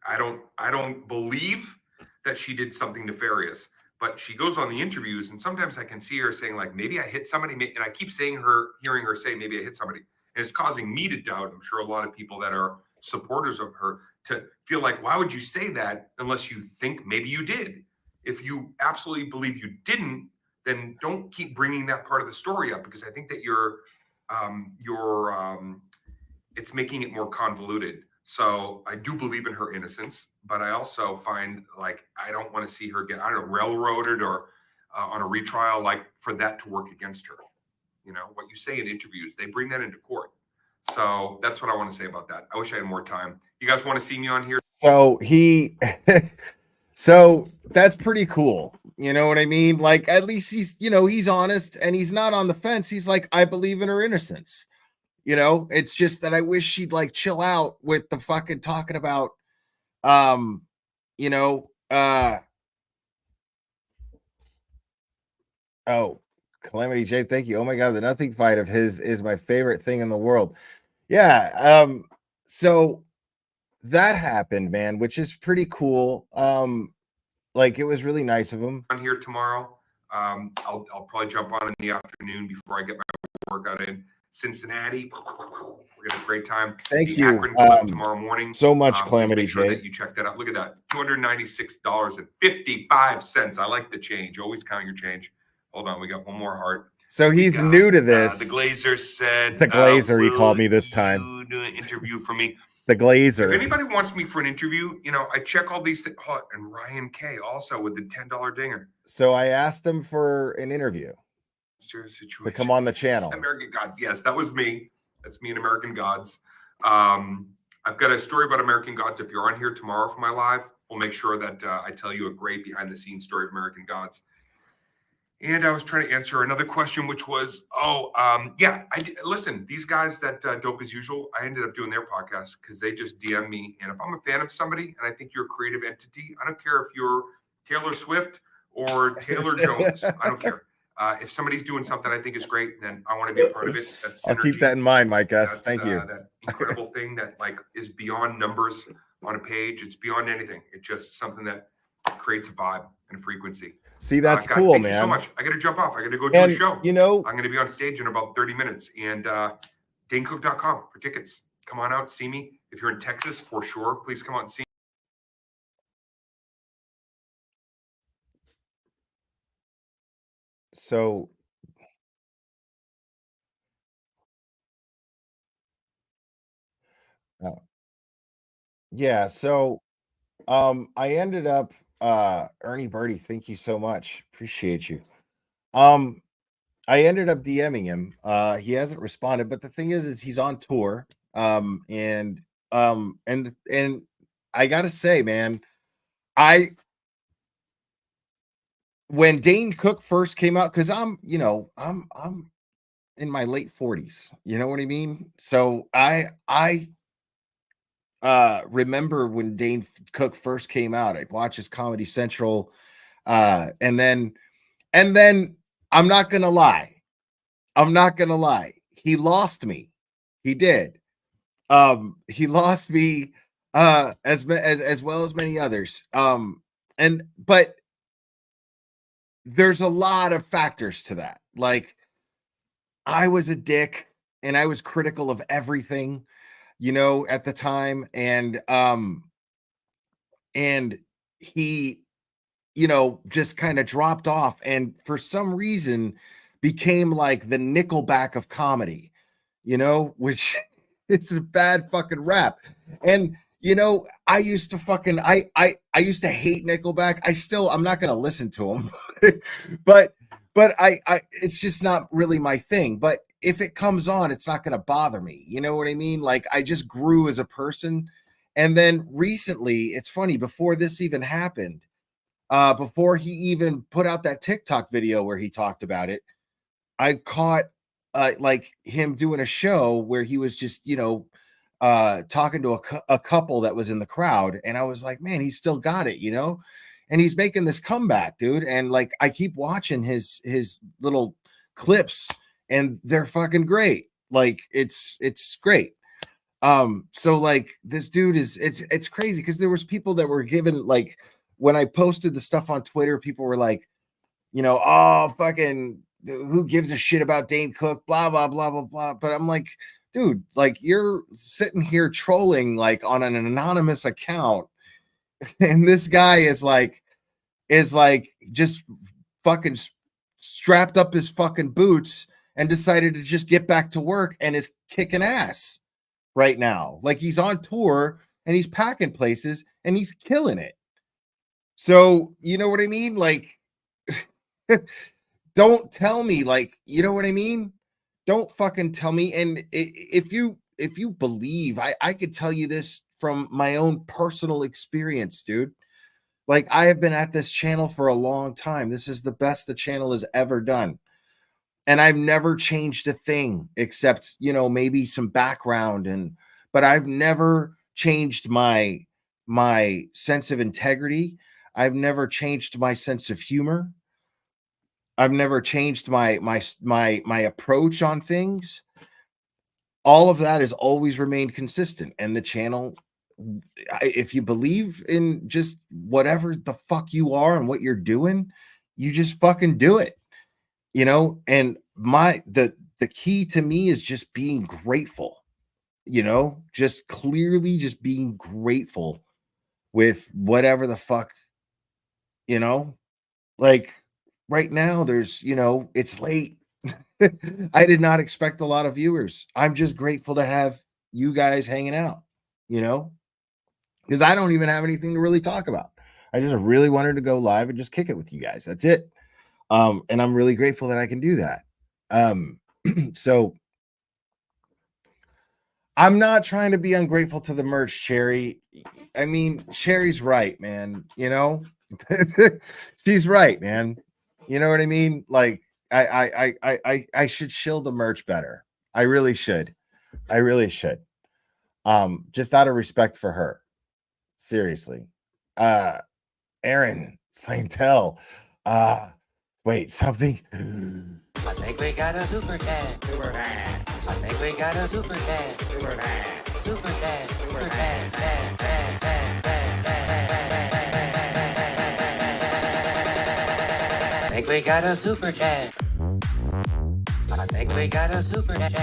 I don't believe that she did something nefarious. But she goes on the interviews, and sometimes I can see her saying, like, maybe I hit somebody, and I keep hearing her say, maybe I hit somebody. And it's causing me to doubt, I'm sure a lot of people that are supporters of her, to feel like, why would you say that unless you think maybe you did? If you absolutely believe you didn't, then don't keep bringing that part of the story up, because I think that it's making it more convoluted. So I do believe in her innocence, but I also find, like, I don't want to see her get, I don't know, railroaded or on a retrial, like, for that to work against her. You know, what you say in interviews, they bring that into court. So that's what I want to say about that. I wish I had more time. You guys want to see me on here? So so that's pretty cool. You know what I mean? Like, at least he's, he's honest and he's not on the fence. He's like, I believe in her innocence. It's just that I wish she'd like chill out with the fucking talking about, oh, Calamity J, thank you. Oh my God, the nothing fight of his is my favorite thing in the world. Yeah. So that happened, man, which is pretty cool. Like, it was really nice of him. On here tomorrow. I'll probably jump on in the afternoon before I get my workout in. Cincinnati, we're gonna have a great time. Thank the you. Akron Clip tomorrow morning. So much, Calamity make sure J. that you check that out. Look at that, $296.55. I like the change. Always count your change. Hold on, we got one more heart. So he's new to this. The Glazer said. The Glazer, he called me this time. You do an interview for me. The Glazer. If anybody wants me for an interview, I check all these things. Oh, and Ryan K also with the $10 dinger. So I asked him for an interview. Serious situation. To come on the channel. American Gods. Yes, that was me. That's me and American Gods. I've got a story about American Gods. If you're on here tomorrow for my live, we'll make sure that I tell you a great behind the scenes story of American Gods. And I was trying to answer another question, which was, listen, these guys that Dope As Usual, I ended up doing their podcast because they just DM me. And if I'm a fan of somebody and I think you're a creative entity, I don't care if you're Taylor Swift or Taylor Jones. I don't care. If somebody's doing something I think is great, then I want to be a part of it. That's I'll keep synergy. that in mind, Mike S. That's, Thank you. that incredible thing that like is beyond numbers on a page. It's beyond anything. It's just something that creates a vibe and a frequency. See, that's guys, cool, thank man. you so much. I got to jump off. I got to go do And a show. you know, I'm going to be on stage in about 30 minutes. And DaneCook.com for tickets. Come on out, see me. If you're in Texas, for sure, please come out and see me. So yeah, so I ended up Ernie Birdie, thank you so much. Appreciate you. I ended up DMing him. He hasn't responded, but the thing is he's on tour. And I gotta say, man, when Dane Cook first came out, because I'm in my late 40s, you know what I mean? So I remember when Dane Cook first came out, I'd watch his Comedy Central, and then I'm not gonna lie. He lost me. He did. He lost me as well as many others. But there's a lot of factors to that. Like, I was a dick and I was critical of everything, at the time. And he, just kind of dropped off and for some reason became like the Nickelback of comedy, which is a bad fucking rap. And I used to fucking I used to hate Nickelback. I'm not gonna listen to them, but I it's just not really my thing. But if it comes on, it's not gonna bother me. You know what I mean? Like, I just grew as a person. And then recently, it's funny, before this even happened, before he even put out that TikTok video where he talked about it, I caught like him doing a show where he was just, talking to a couple that was in the crowd. And I was like, man, he's still got it, and he's making this comeback, dude. And like, I keep watching his little clips and they're fucking great. Like, it's great. So like, this dude it's crazy because there was people that were given, like, when I posted the stuff on Twitter, people were like, oh, fucking, who gives a shit about Dane Cook, blah, blah, blah, blah, blah. But I'm like, dude, like, you're sitting here trolling like on an anonymous account. And this guy is like just fucking strapped up his fucking boots and decided to just get back to work and is kicking ass right now. Like, he's on tour and he's packing places and he's killing it. So, you know what I mean? Like, don't tell me, like, you know what I mean? Don't fucking tell me. And if you believe, I could tell you this from my own personal experience, dude. Like, I have been at this channel for a long time. This is the best the channel has ever done. And I've never changed a thing except, maybe some background, but I've never changed my sense of integrity. I've never changed my sense of humor. I've never changed my approach on things. All of that has always remained consistent. And the channel, if you believe in just whatever the fuck you are and what you're doing, you just fucking do it. And the key to me is just being grateful, just clearly just being grateful with whatever the fuck, like right now there's, it's late. I did not expect a lot of viewers. I'm just grateful to have you guys hanging out, because I don't even have anything to really talk about. I just really wanted to go live and just kick it with you guys. That's it. And I'm really grateful that I can do that. So I'm not trying to be ungrateful to the merch, Cherry. I mean, Cherry's right, man. She's right, man. You know what I mean? Like, I should shill the merch better. I really should. I really should. Just out of respect for her. Seriously. Aaron Slaintel. Wait, something. I think we got a super dad. Super dad. I think we got a super dad. Super dad. Super dad. Super dad. Dad, dad, dad, dad, dad, dad. I think we got a super dad. I think we got a super dad.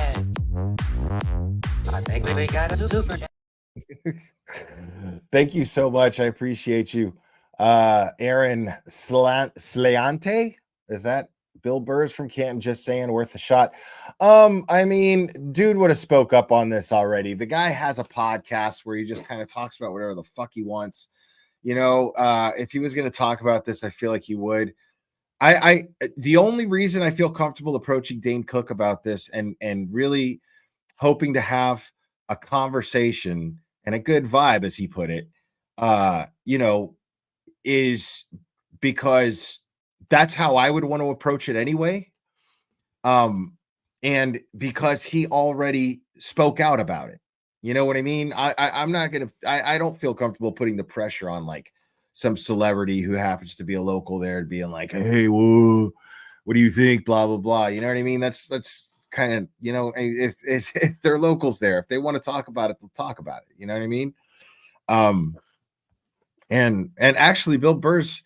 I think we got a super dad. Thank you so much. I appreciate you. Aaron Sleante, is that Bill Burr's from Canton? Just saying, worth a shot. I mean, dude would have spoke up on this already. The guy has a podcast where he just kind of talks about whatever the fuck he wants. You know, if he was going to talk about this, I feel like he would. The only reason I feel comfortable approaching Dane Cook about this and really hoping to have a conversation and a good vibe, as he put it, you know, is because that's how I would want to approach it anyway. And because he already spoke out about it. You know what I mean? I'm not gonna I don't feel comfortable putting the pressure on like some celebrity who happens to be a local there and being like, hey, whoa, what do you think? Blah blah blah. You know what I mean? That's kind of, you know, if they're locals there, if they want to talk about it, they'll talk about it. You know what I mean? And actually Bill Burr's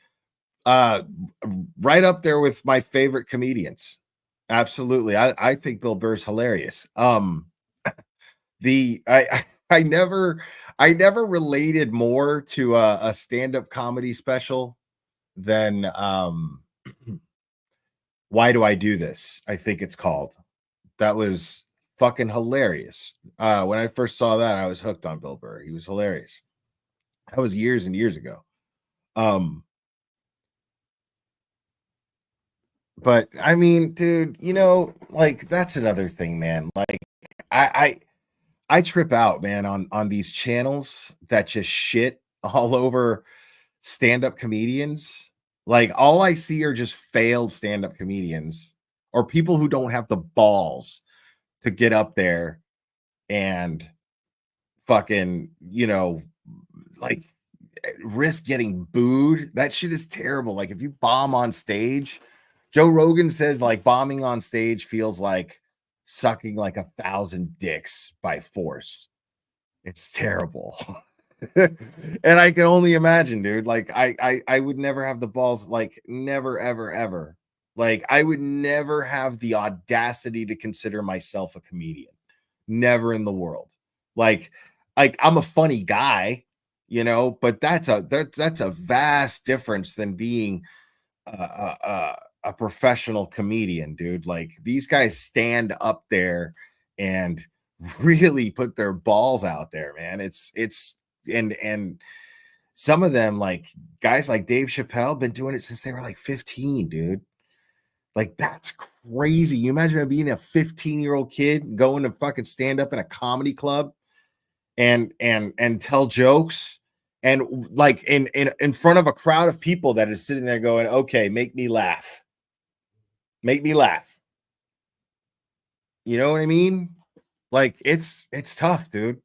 right up there with my favorite comedians. Absolutely. I think Bill Burr's hilarious. I never related more to a stand-up comedy special than Why Do I Do This? I think it's called. That was fucking hilarious. When I first saw that, I was hooked on Bill Burr. He was hilarious. That was years and years ago. But I mean, dude, you know, like that's another thing, man. Like I trip out, man, on these channels that just shit all over stand-up comedians. Like all I see are just failed stand-up comedians or people who don't have the balls to get up there and fucking, you know, like risk getting booed. That shit is terrible. Like if you bomb on stage, Joe Rogan says like bombing on stage feels like sucking like 1,000 dicks by force. It's terrible. And I can only imagine, dude. Like I would never have the balls, like never, ever, ever. Like I would never have the audacity to consider myself a comedian. Never in the world. Like I'm a funny guy, you know, but that's a vast difference than being a professional comedian, dude. Like these guys stand up there and really put their balls out there, man. It's and some of them, like guys like Dave Chappelle, been doing it since they were like 15, dude. Like that's crazy. You imagine being a 15-year-old kid going to fucking stand up in a comedy club and tell jokes and like in front of a crowd of people that is sitting there going, okay, make me laugh. Make me laugh. You know what I mean? Like it's tough, dude.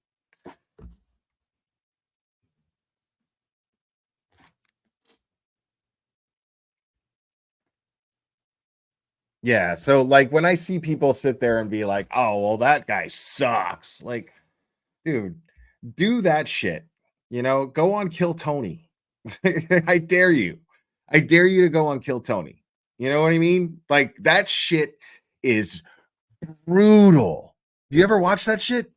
Yeah, so like when I see people sit there and be like, "Oh, well that guy sucks." Like, dude, do that shit. You know, go on Kill Tony. I dare you. I dare you to go on Kill Tony. You know what I mean? Like that shit is brutal. You ever watch that shit?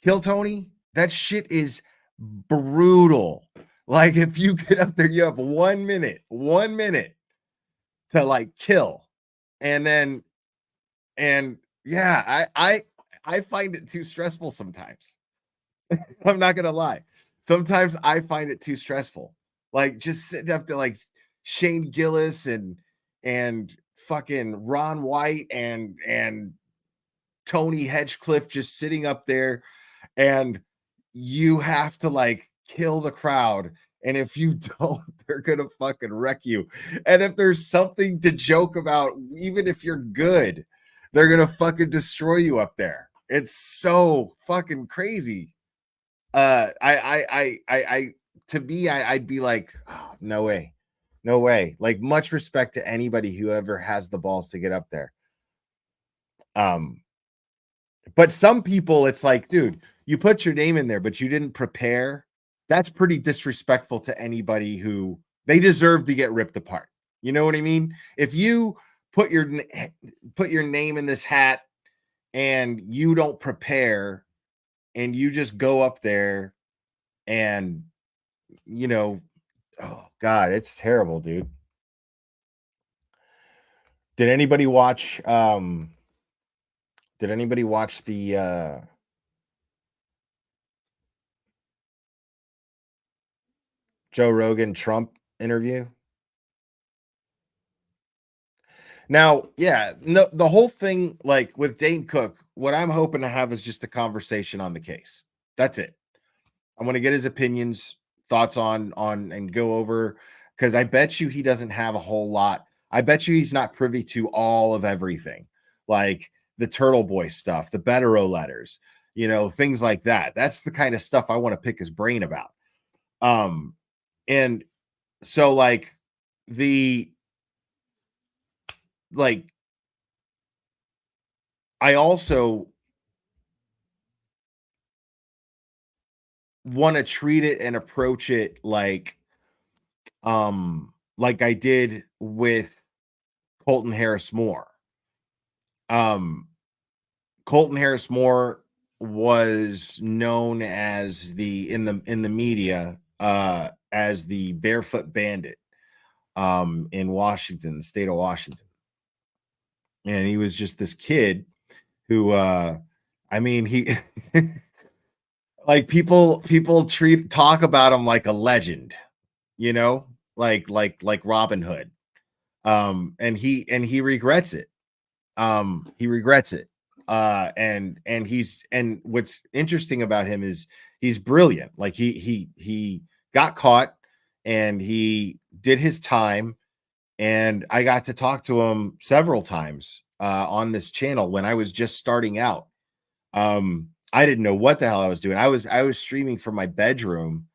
Kill Tony? That shit is brutal. Like if you get up there, you have 1 minute to like kill. And then yeah, I find it too stressful sometimes. I'm not gonna lie. Sometimes I find it too stressful. Like just sitting up to like Shane Gillis and fucking Ron White and Tony Hedgecliffe just sitting up there, and you have to like kill the crowd. And if you don't, they're gonna fucking wreck you. And if there's something to joke about, even if you're good, they're gonna fucking destroy you up there. It's so fucking crazy. I to me, I'd be like, oh, no way. No way. Like, much respect to anybody who ever has the balls to get up there. But some people, it's like, dude, you put your name in there, but you didn't prepare. That's pretty disrespectful to anybody who they deserve to get ripped apart. You know what I mean? If you put your name in this hat and you don't prepare and you just go up there and, you know, oh God, it's terrible, dude. Did anybody watch the Joe Rogan Trump interview? Now, yeah, no, the whole thing, like with Dane Cook, what I'm hoping to have is just a conversation on the case. That's it. I want to get his opinions, thoughts on and go over, because I bet you he doesn't have a whole lot. I bet you he's not privy to all of everything, like the Turtle Boy stuff, the Betero letters, you know, things like that. That's the kind of stuff I want to pick his brain about. And so like I also want to treat it and approach it like I did with Colton Harris Moore. Colton Harris Moore was known as in the media as the Barefoot Bandit in Washington, the state of Washington. And he was just this kid who I mean, he like people talk about him like a legend, you know, like Robin Hood. And he regrets it. He regrets it. And what's interesting about him is he's brilliant. Like he got caught and he did his time. And I got to talk to him several times on this channel when I was just starting out. I didn't know what the hell I was doing. I was streaming from my bedroom,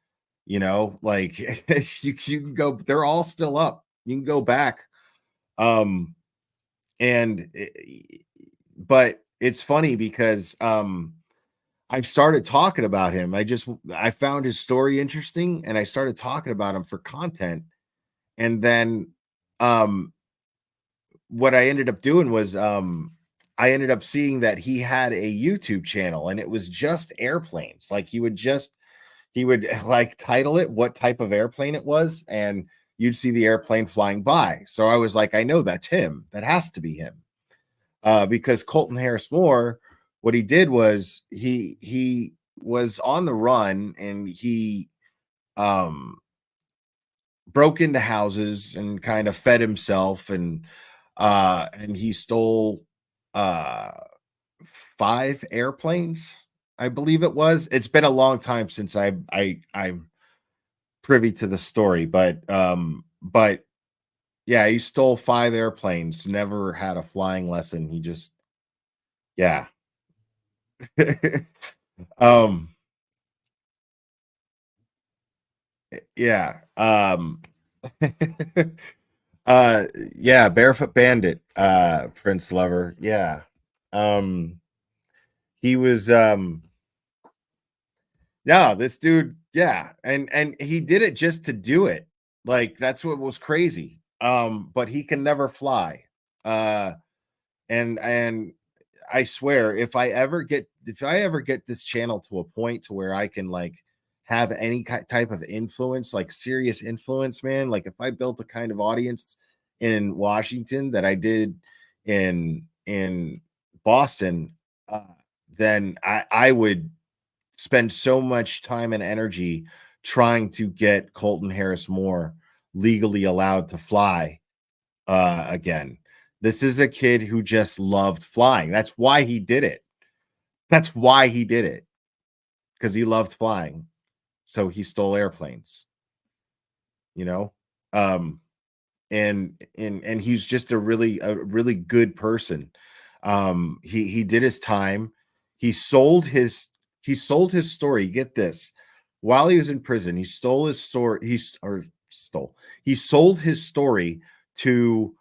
you know, like you can go, they're all still up. You can go back. But it's funny because I started talking about him. I found his story interesting and I started talking about him for content. And then what I ended up doing was I ended up seeing that he had a YouTube channel and it was just airplanes. Like he would like title it what type of airplane it was, and you'd see the airplane flying by. So I was like, I know that's him. That has to be him. Because Colton Harris Moore, what he did was he was on the run and he broke into houses and kind of fed himself, and he stole 5 airplanes, I believe it was. It's been a long time since I'm privy to the story, but yeah, he stole 5 airplanes, never had a flying lesson. He just, yeah. Yeah. Yeah, Barefoot Bandit, Prince Lover. Yeah. He was yeah, this dude, yeah, and he did it just to do it. Like that's what was crazy. But he can never fly. And I swear, if I ever get this channel to a point to where I can like have any type of influence, like serious influence, man, like if I built a kind of audience in Washington that I did in Boston, then I would spend so much time and energy trying to get Colton Harris Moore legally allowed to fly again. This is a kid who just loved flying. That's why he did it. That's why he did it. Because he loved flying. So he stole airplanes. You know? And he's just a really good person. He did his time. He sold his story. Get this. While he was in prison, he stole his story. He sold his story to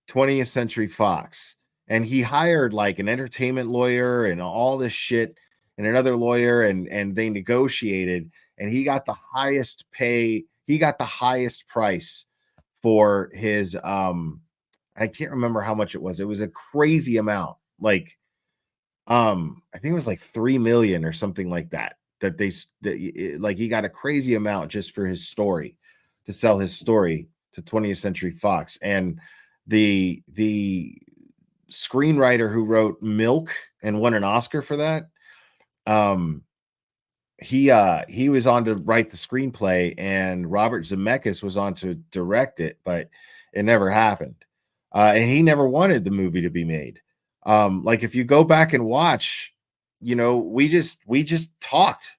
20th Century Fox, and he hired like an entertainment lawyer and all this shit and another lawyer, and they negotiated, and he got the highest pay. He got the highest price for his I can't remember how much it was. It was a crazy amount. Like I think it was like 3 million or something like that. Like he got a crazy amount just for his story, to sell his story to 20th Century Fox. And the screenwriter who wrote Milk and won an Oscar for that, he was on to write the screenplay, and Robert Zemeckis was on to direct it, but it never happened. And he never wanted the movie to be made. Like if you go back and watch, you know, we just talked.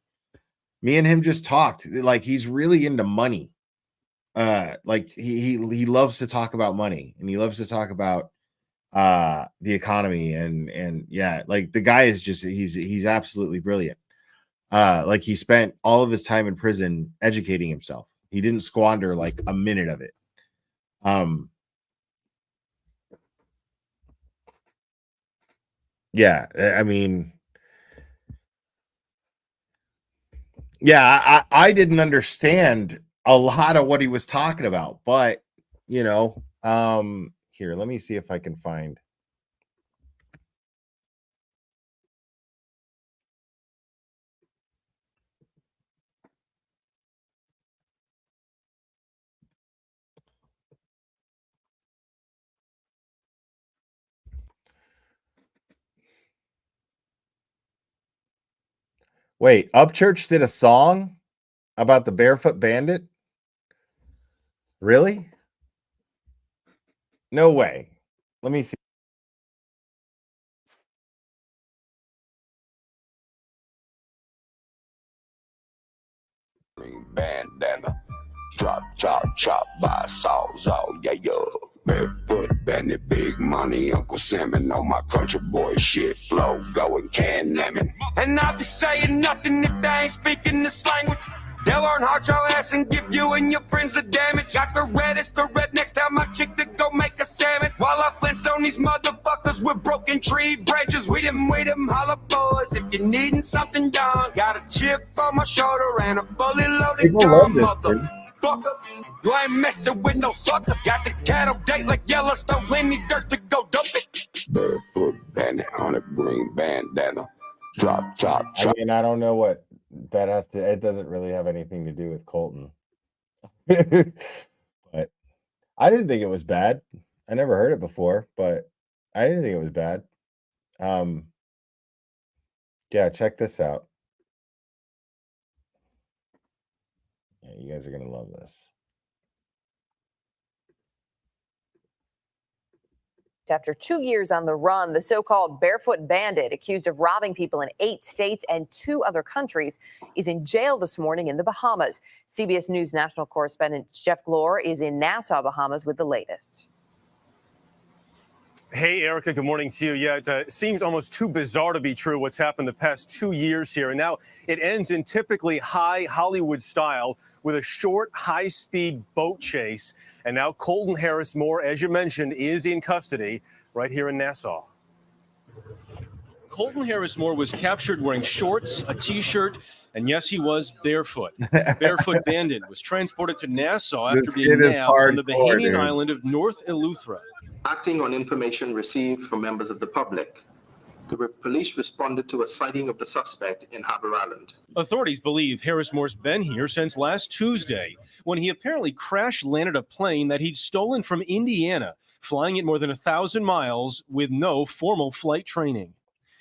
Me and him just talked. Like he's really into money. Like he loves to talk about money, and he loves to talk about the economy, and yeah, like the guy is just he's absolutely brilliant. Like he spent all of his time in prison educating himself. He didn't squander like a minute of it. Yeah, I mean, yeah, I didn't understand a lot of what he was talking about, but you know, here, let me see if I can find. Wait, Upchurch did a song about the Barefoot Bandit? Really? No way. Let me see. Bandana, drop, chop, chop by Sawzall, yeah, yeah. Barefoot bandit, big money, Uncle Sam, and on my country boy shit flow, going can namming. And I be saying nothing if they ain't speaking this language. They'll learn hard your ass and give you and your friends the damage. Got the reddest, the rednecks, tell my chick to go make a sandwich. While I flinched on these motherfuckers with broken tree branches. We them holla boys if you're needing something done. Got a chip on my shoulder and a fully loaded gun, motherfucker. You ain't messing with no sucker. Got the cattle date like Yellowstone, plenty dirt to go dump it. Barefoot bandit on a green bandana. Drop, chop, chop. I mean, I don't know what that has to, it doesn't really have anything to do with Colton. But I didn't think it was bad. I never heard it before, but I didn't think it was bad. Yeah, check this out. Yeah, you guys are gonna love this. After 2 years on the run, the so-called Barefoot Bandit, accused of robbing people in 8 states and 2 other countries, is in jail this morning in the Bahamas. CBS News national correspondent Jeff Glor is in Nassau, Bahamas, with the latest. Hey, Erica, good morning to you. Yeah, it seems almost too bizarre to be true what's happened the past 2 years here. And now it ends in typically high Hollywood style with a short, high-speed boat chase. And now Colton Harris Moore, as you mentioned, is in custody right here in Nassau. Colton Harris Moore was captured wearing shorts, a T-shirt, and yes, he was barefoot. Barefoot Bandit was transported to Nassau after being nabbed on the Bahamian island of North Eleuthera. Acting on information received from members of the public, the police responded to a sighting of the suspect in Harbour Island. Authorities believe Harris Moore's been here since last Tuesday, when he apparently crash-landed a plane that he'd stolen from Indiana, flying it more than 1,000 miles with no formal flight training.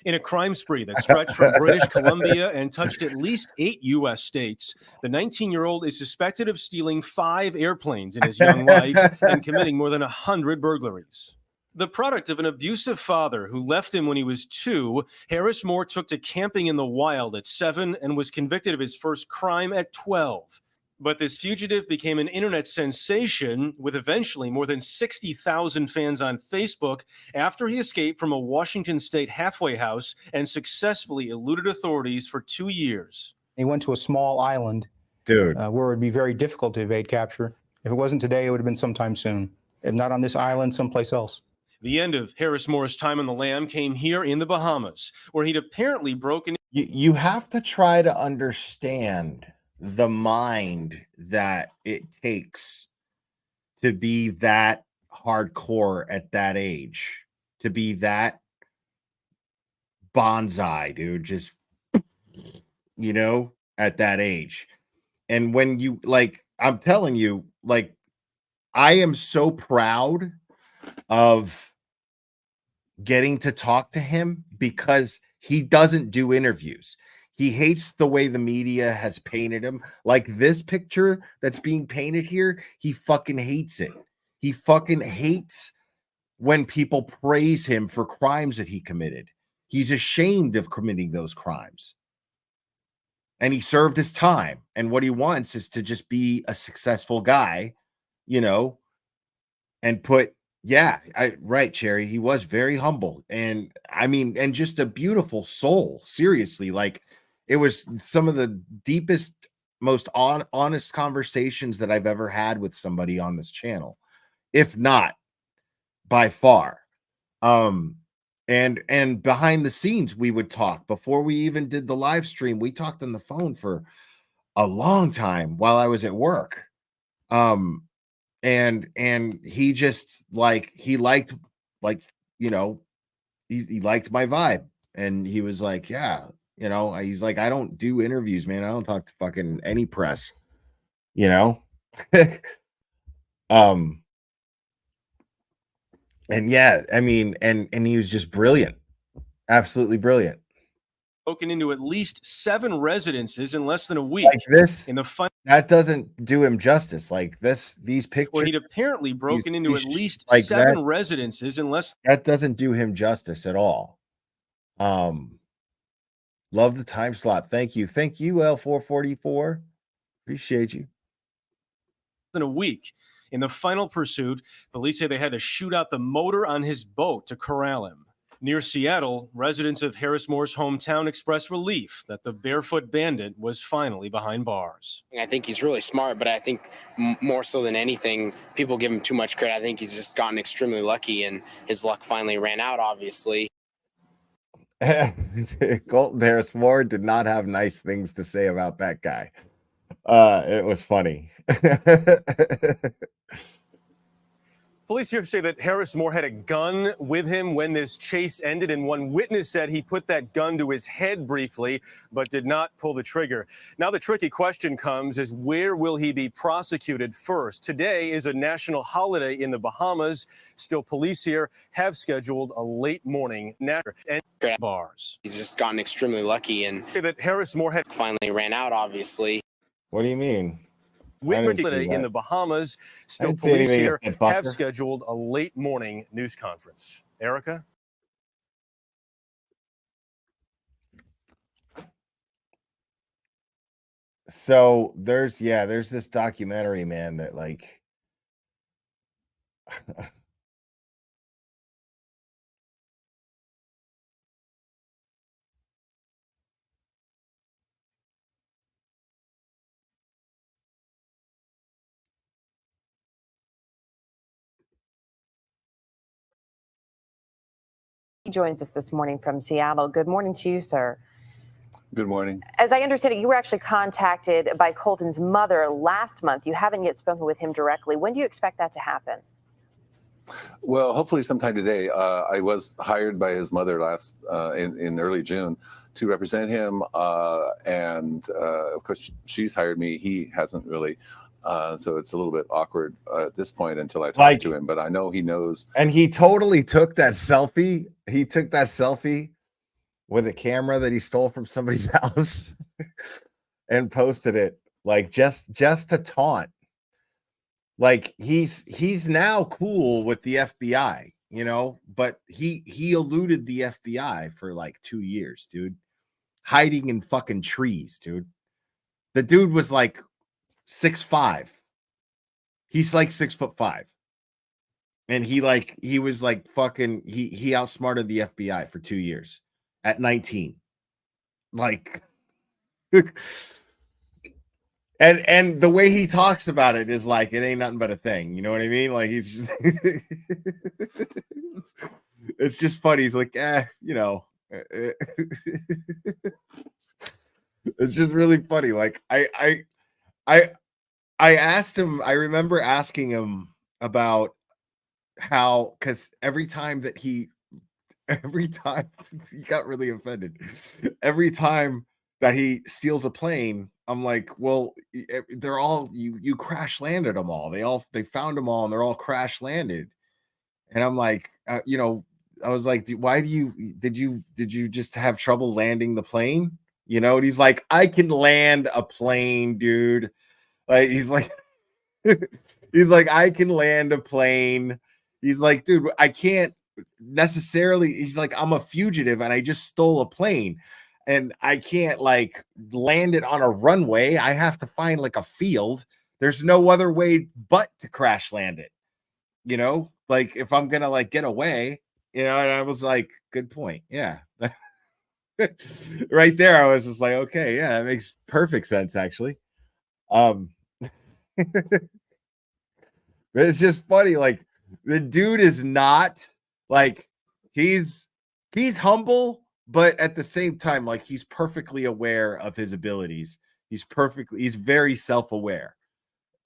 In a crime spree that stretched from British Columbia and touched at least 8 U.S. states, the 19-year-old is suspected of stealing 5 airplanes in his young life and committing more than 100 burglaries. The product of an abusive father who left him when he was 2, Harris Moore took to camping in the wild at 7 and was convicted of his first crime at 12. But this fugitive became an internet sensation with eventually more than 60,000 fans on Facebook after he escaped from a Washington state halfway house and successfully eluded authorities for 2 years. He went to a small island, dude, where it would be very difficult to evade capture. If it wasn't today, it would have been sometime soon. If not on this island, someplace else. The end of Harris Moore's time on the lam came here in the Bahamas, where he'd apparently broken. You have to try to understand the mind that it takes to be that hardcore at that age, to be that bonsai, dude, just, you know, at that age. And when you, like, I'm telling you, like, I am so proud of getting to talk to him because he doesn't do interviews. He hates the way the media has painted him. Like this picture that's being painted here, he fucking hates it. He fucking hates when people praise him for crimes that he committed. He's ashamed of committing those crimes. And he served his time. And what he wants is to just be a successful guy, you know, and put, yeah, right, Cherry. He was very humble. And I mean, and just a beautiful soul. Seriously, like it was some of the deepest, most honest conversations that I've ever had with somebody on this channel, if not by far. And behind the scenes, we would talk before we even did the live stream. We talked on the phone for a long time while I was at work. And he just like, he liked, like, you know, he liked my vibe. And he was like, yeah, you know, he's like, I don't do interviews, man. I don't talk to fucking any press, you know? And yeah, I mean, and he was just brilliant. Absolutely brilliant. Broken into at least 7 residences in less than a week. Like this, in the that doesn't do him justice. Like these pictures, where he'd apparently broken into at least like 7 residences in less. That doesn't do him justice at all. Love the time slot. Thank you, L444. Appreciate you. Than a week. In the final pursuit, police say they had to shoot out the motor on his boat to corral him. Near Seattle, residents of Harris Moore's hometown expressed relief that the barefoot bandit was finally behind bars. I think he's really smart, but I think more so than anything, people give him too much credit. I think he's just gotten extremely lucky, and his luck finally ran out, obviously. Colton Harris Moore did not have nice things to say about that guy. It was funny. Police here say that Harris Moore had a gun with him when this chase ended, and one witness said he put that gun to his head briefly, but did not pull the trigger. Now the tricky question comes is, where will he be prosecuted first? Today is a national holiday in the Bahamas. Still, police here have scheduled a late morning and bars. He's just gotten extremely lucky, and that Harris Moore had finally ran out, obviously. What do you mean? Today in the Bahamas, still police here have scheduled a late morning news conference. Erica? So there's this documentary, man, that like He joins us this morning from Seattle. Good morning to you, sir. Good morning. As I understand it, you were actually contacted by Colton's mother last month. You haven't yet spoken with him directly. When do you expect that to happen? Well, hopefully sometime today. I was hired by his mother in early June to represent him, and of course she's hired me. He hasn't really, so it's a little bit awkward at this point until I talk to him. But I know he knows. And he totally took that selfie. He took that selfie with a camera that he stole from somebody's house and posted it, like just to taunt. Like he's now cool with the FBI, you know, but he eluded the FBI for like 2 years, dude, hiding in fucking trees, dude. The dude was like 6'5". He's like 6'5". And he was like fucking, he outsmarted the FBI for 2 years at 19. Like, And the way he talks about it is like it ain't nothing but a thing. You know what I mean? Like he's just it's just funny. He's like, you know. It's just really funny. Like I asked him, I remember asking him about how, because every time he got really offended. Every time that he steals a plane, I'm like, well, they're all you crash landed them all. They found them all and they're all crash landed. And I'm like, you know, I was like, why did you just have trouble landing the plane? You know, and he's like, I can land a plane, dude. Like he's like he's like, I can land a plane. He's like, dude, I can't necessarily. He's like, I'm a fugitive and I just stole a plane and I can't like land it on a runway. I have to find like a field. There's no other way but to crash land it. You know, like if I'm gonna like get away, you know, and I was like, good point. Yeah. Right there, I was just like, okay, yeah, that makes perfect sense, actually. It's just funny, like the dude is not like he's humble, but at the same time, like he's perfectly aware of his abilities. He's very self-aware.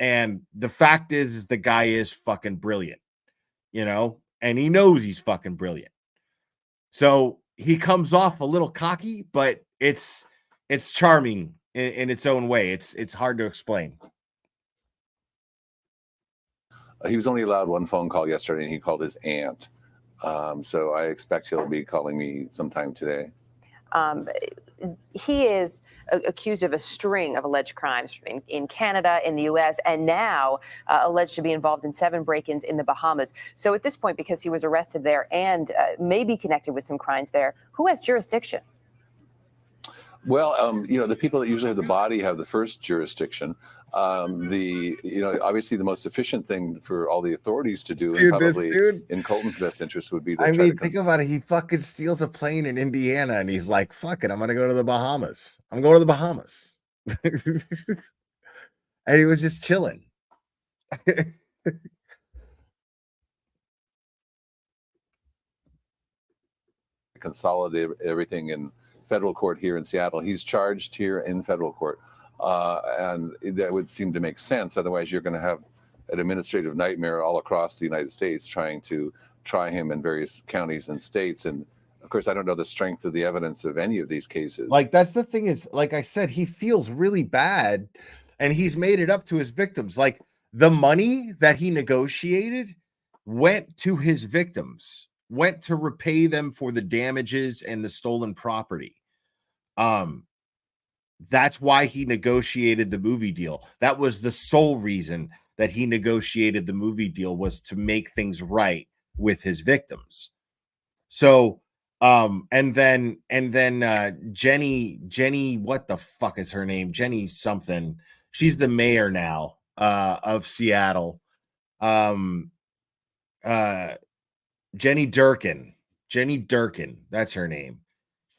And the fact is the guy is fucking brilliant, you know, and he knows he's fucking brilliant. So he comes off a little cocky, but it's charming in its own way. It's hard to explain. He was only allowed one phone call yesterday, and he called his aunt. So I expect he'll be calling me sometime today. He is accused of a string of alleged crimes in Canada, in the U.S., and now alleged to be involved in 7 break-ins in the Bahamas. So at this point, because he was arrested there and may be connected with some crimes there, who has jurisdiction? Well, you know, the people that usually have the body have the first jurisdiction. Obviously the most efficient thing for all the authorities to do, and probably in Colton's best interest, would be to think about it. He fucking steals a plane in Indiana and he's like, fuck it, I'm gonna go to the Bahamas. I'm going to the Bahamas. And he was just chilling. consolidate everything in federal court here in Seattle. He's charged here in federal court. And that would seem to make sense. Otherwise, you're going to have an administrative nightmare all across the United States trying to try him in various counties and states. And of course, I don't know the strength of the evidence of any of these cases. Like, that's the thing is, like I said, he feels really bad and he's made it up to his victims. Like, the money that he negotiated went to his victims, went to repay them for the damages and the stolen property. That's why he negotiated the movie deal. That was the sole reason that he negotiated the movie deal, was to make things right with his victims. So, and then Jenny, what the fuck is her name? Jenny something. She's the mayor now, of Seattle. Jenny Durkin, that's her name.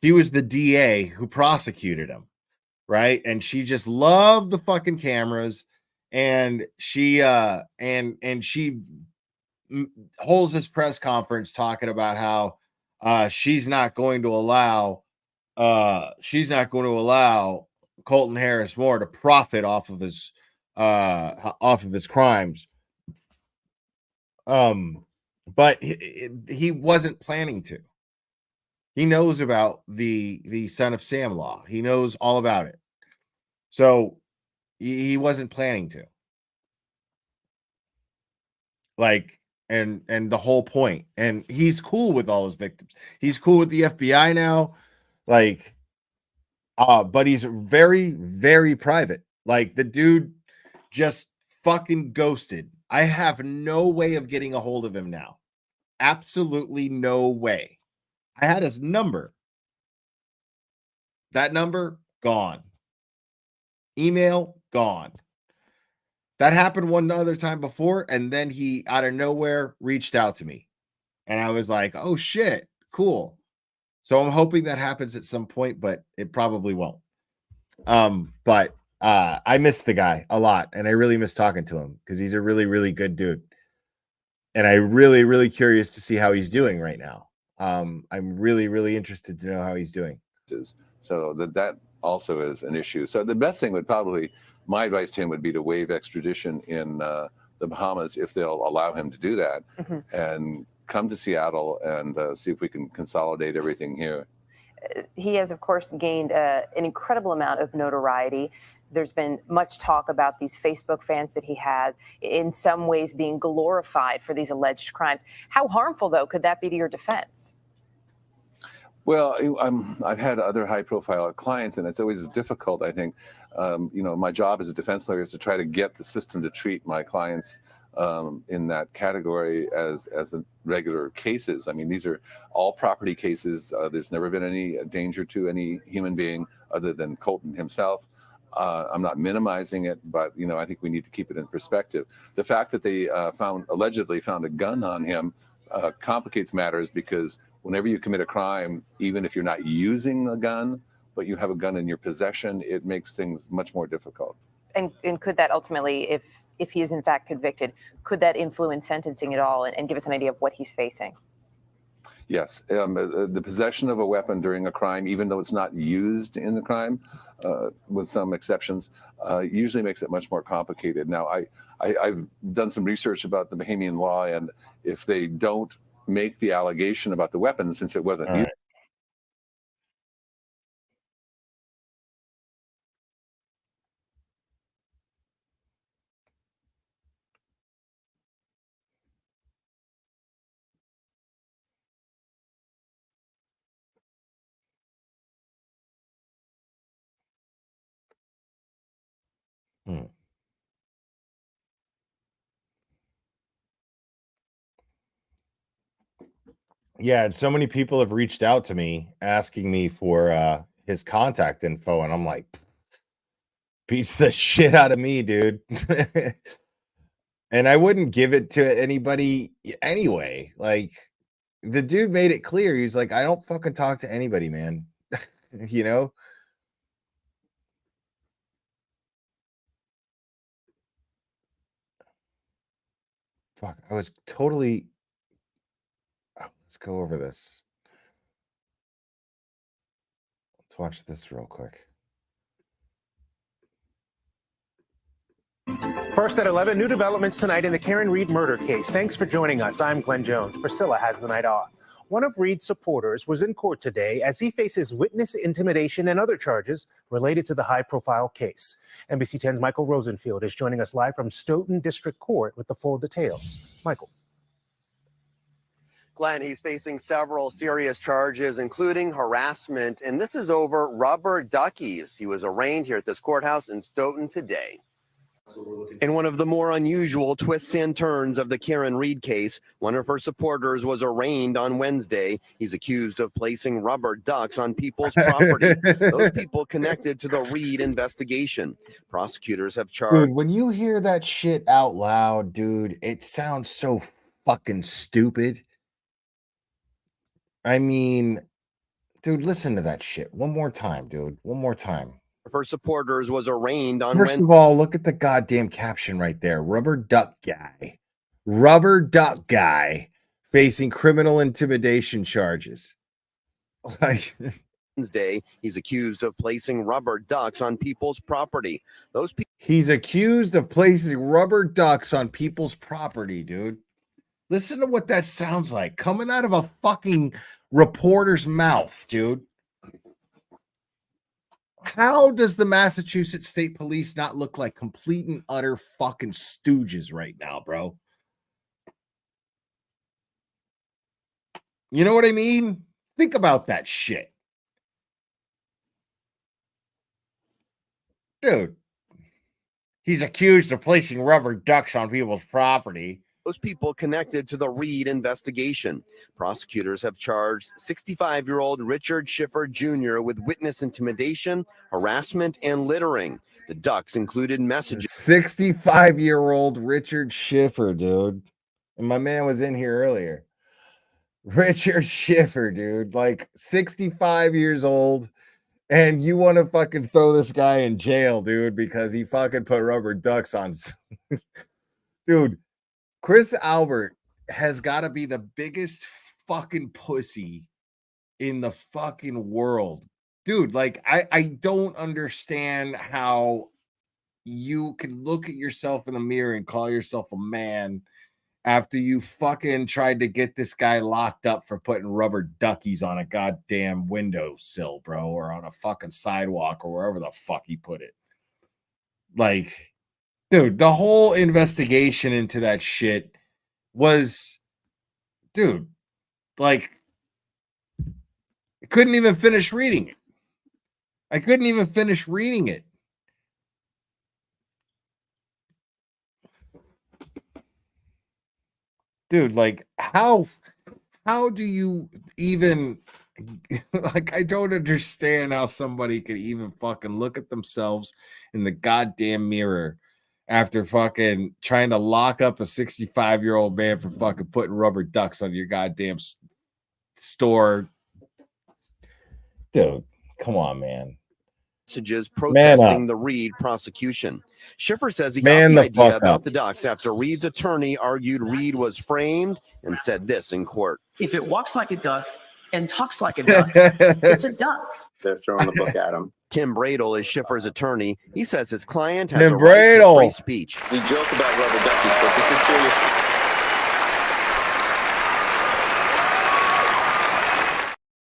She was the DA who prosecuted him. Right. And she just loved the fucking cameras. And she she holds this press conference talking about how she's not going to allow Colton Harris Moore to profit off of his crimes. But he wasn't planning to. He knows about the Son of Sam law. He knows all about it. So he wasn't planning to. Like, and the whole point. And he's cool with all his victims. He's cool with the FBI now. Like, but he's very, very private. Like, the dude just fucking ghosted. I have no way of getting a hold of him now. Absolutely no way. I had his number. That number, gone. Email, gone. That happened one other time before, and then he, out of nowhere, reached out to me. And I was like, oh, shit, cool. So I'm hoping that happens at some point, but it probably won't. But I miss the guy a lot, and I really miss talking to him because he's a really, really good dude. And I'm really, really curious to see how he's doing right now. I'm really, really interested to know how he's doing. So that also is an issue. So the best thing would probably, my advice to him would be to waive extradition in the Bahamas if they'll allow him to do that, and come to Seattle and see if we can consolidate everything here. He has, of course, gained an incredible amount of notoriety. There's been much talk about these Facebook fans that he had, in some ways being glorified for these alleged crimes. How harmful, though, could that be to your defense? Well, I've had other high-profile clients, and it's always difficult, I think. My job as a defense lawyer is to try to get the system to treat my clients in that category as the regular cases. I mean, these are all property cases. There's never been any danger to any human being other than Colton himself. I'm not minimizing it, but I think we need to keep it in perspective. The fact that they allegedly found a gun on him complicates matters, because whenever you commit a crime, even if you're not using a gun, but you have a gun in your possession, it makes things much more difficult. And could that ultimately, if he is in fact convicted, could that influence sentencing at all, and give us an idea of what he's facing? Yes, the possession of a weapon during a crime, even though it's not used in the crime, with some exceptions, usually makes it much more complicated. Now, I've done some research about the Bahamian law, and if they don't make the allegation about the weapon, since it wasn't used, Yeah, and so many people have reached out to me asking me for his contact info, and I'm like, beats the shit out of me, dude. And I wouldn't give it to anybody anyway. Like, the dude made it clear. He's like, I don't fucking talk to anybody, man. you know? Fuck, I was totally. Oh, let's go over this. Let's watch this real quick. First at 11, new developments tonight in the Karen Reed murder case. Thanks for joining us. I'm Glenn Jones. Priscilla has the night off. One of Reed's supporters was in court today as he faces witness intimidation and other charges related to the high-profile case. NBC 10's Michael Rosenfield is joining us live from Stoughton District Court with the full details. Michael. Glenn, he's facing several serious charges, including harassment, and this is over rubber duckies. He was arraigned here at this courthouse in Stoughton today. In one of the more unusual twists and turns of the Karen Reed case, one of her supporters was arraigned on Wednesday. He's accused of placing rubber ducks on people's property. Those people connected to the Reed investigation. Prosecutors have charged. Dude, when you hear that shit out loud, dude, it sounds so fucking stupid. I mean, dude, listen to that shit one more time, dude. One more time. Her supporters was arraigned on First of all, look at the goddamn caption right there. Rubber duck guy. Rubber duck guy facing criminal intimidation charges. Like, Wednesday, he's accused of placing rubber ducks on people's property. Those people. He's accused of placing rubber ducks on people's property, dude. Listen to what that sounds like coming out of a fucking reporter's mouth, dude. How does the Massachusetts State Police not look like complete and utter fucking stooges right now, bro? You know what I mean? Think about that shit. Dude, he's accused of placing rubber ducks on people's property. Those people connected to the Reed investigation. Prosecutors have charged 65-year-old Richard Schiffer Jr. with witness intimidation, harassment, and littering. The ducks included messages. 65-year-old Richard Schiffer, dude. And my man was in here earlier. Richard Schiffer, dude. Like 65 years old. And you want to fucking throw this guy in jail, dude, because he fucking put rubber ducks on. Dude, Chris Albert has got to be the biggest fucking pussy in the fucking world. Dude, like, I don't understand how you can look at yourself in the mirror and call yourself a man after you fucking tried to get this guy locked up for putting rubber duckies on a goddamn windowsill, bro, or on a fucking sidewalk or wherever the fuck he put it. Like, dude, the whole investigation into that shit was, dude, like, I couldn't even finish reading it. I couldn't even finish reading it. Dude, like, how do you even, like, I don't understand how somebody could even fucking look at themselves in the goddamn mirror after fucking trying to lock up a 65-year-old man for fucking putting rubber ducks on your goddamn store. Dude, come on, man. Messages protesting the Reed prosecution. Schiffer says he got the idea about the ducks after Reed's attorney argued Reed was framed and said this in court. If it walks like a duck and talks like a duck, it's a duck. They're throwing the book at him. Tim Bradle is Schiffer's attorney. He says his client has a right to free speech. We joke about rubber duckies, but this is serious.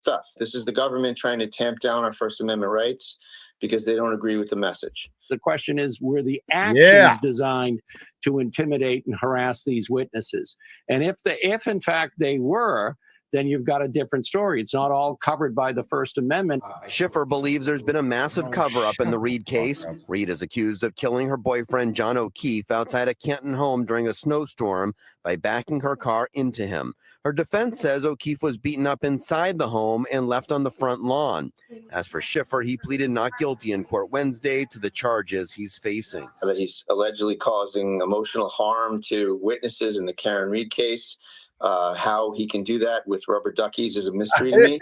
Stuff. This is the government trying to tamp down our First Amendment rights because they don't agree with the message. The question is, were the actions designed to intimidate and harass these witnesses? And if in fact they were, then you've got a different story. It's not all covered by the First Amendment. Schiffer believes there's been a massive cover-up in the Reed case. Reed is accused of killing her boyfriend, John O'Keefe, outside a Canton home during a snowstorm by backing her car into him. Her defense says O'Keefe was beaten up inside the home and left on the front lawn. As for Schiffer, he pleaded not guilty in court Wednesday to the charges he's facing. That he's allegedly causing emotional harm to witnesses in the Karen Reed case. How he can do that with rubber duckies is a mystery to me.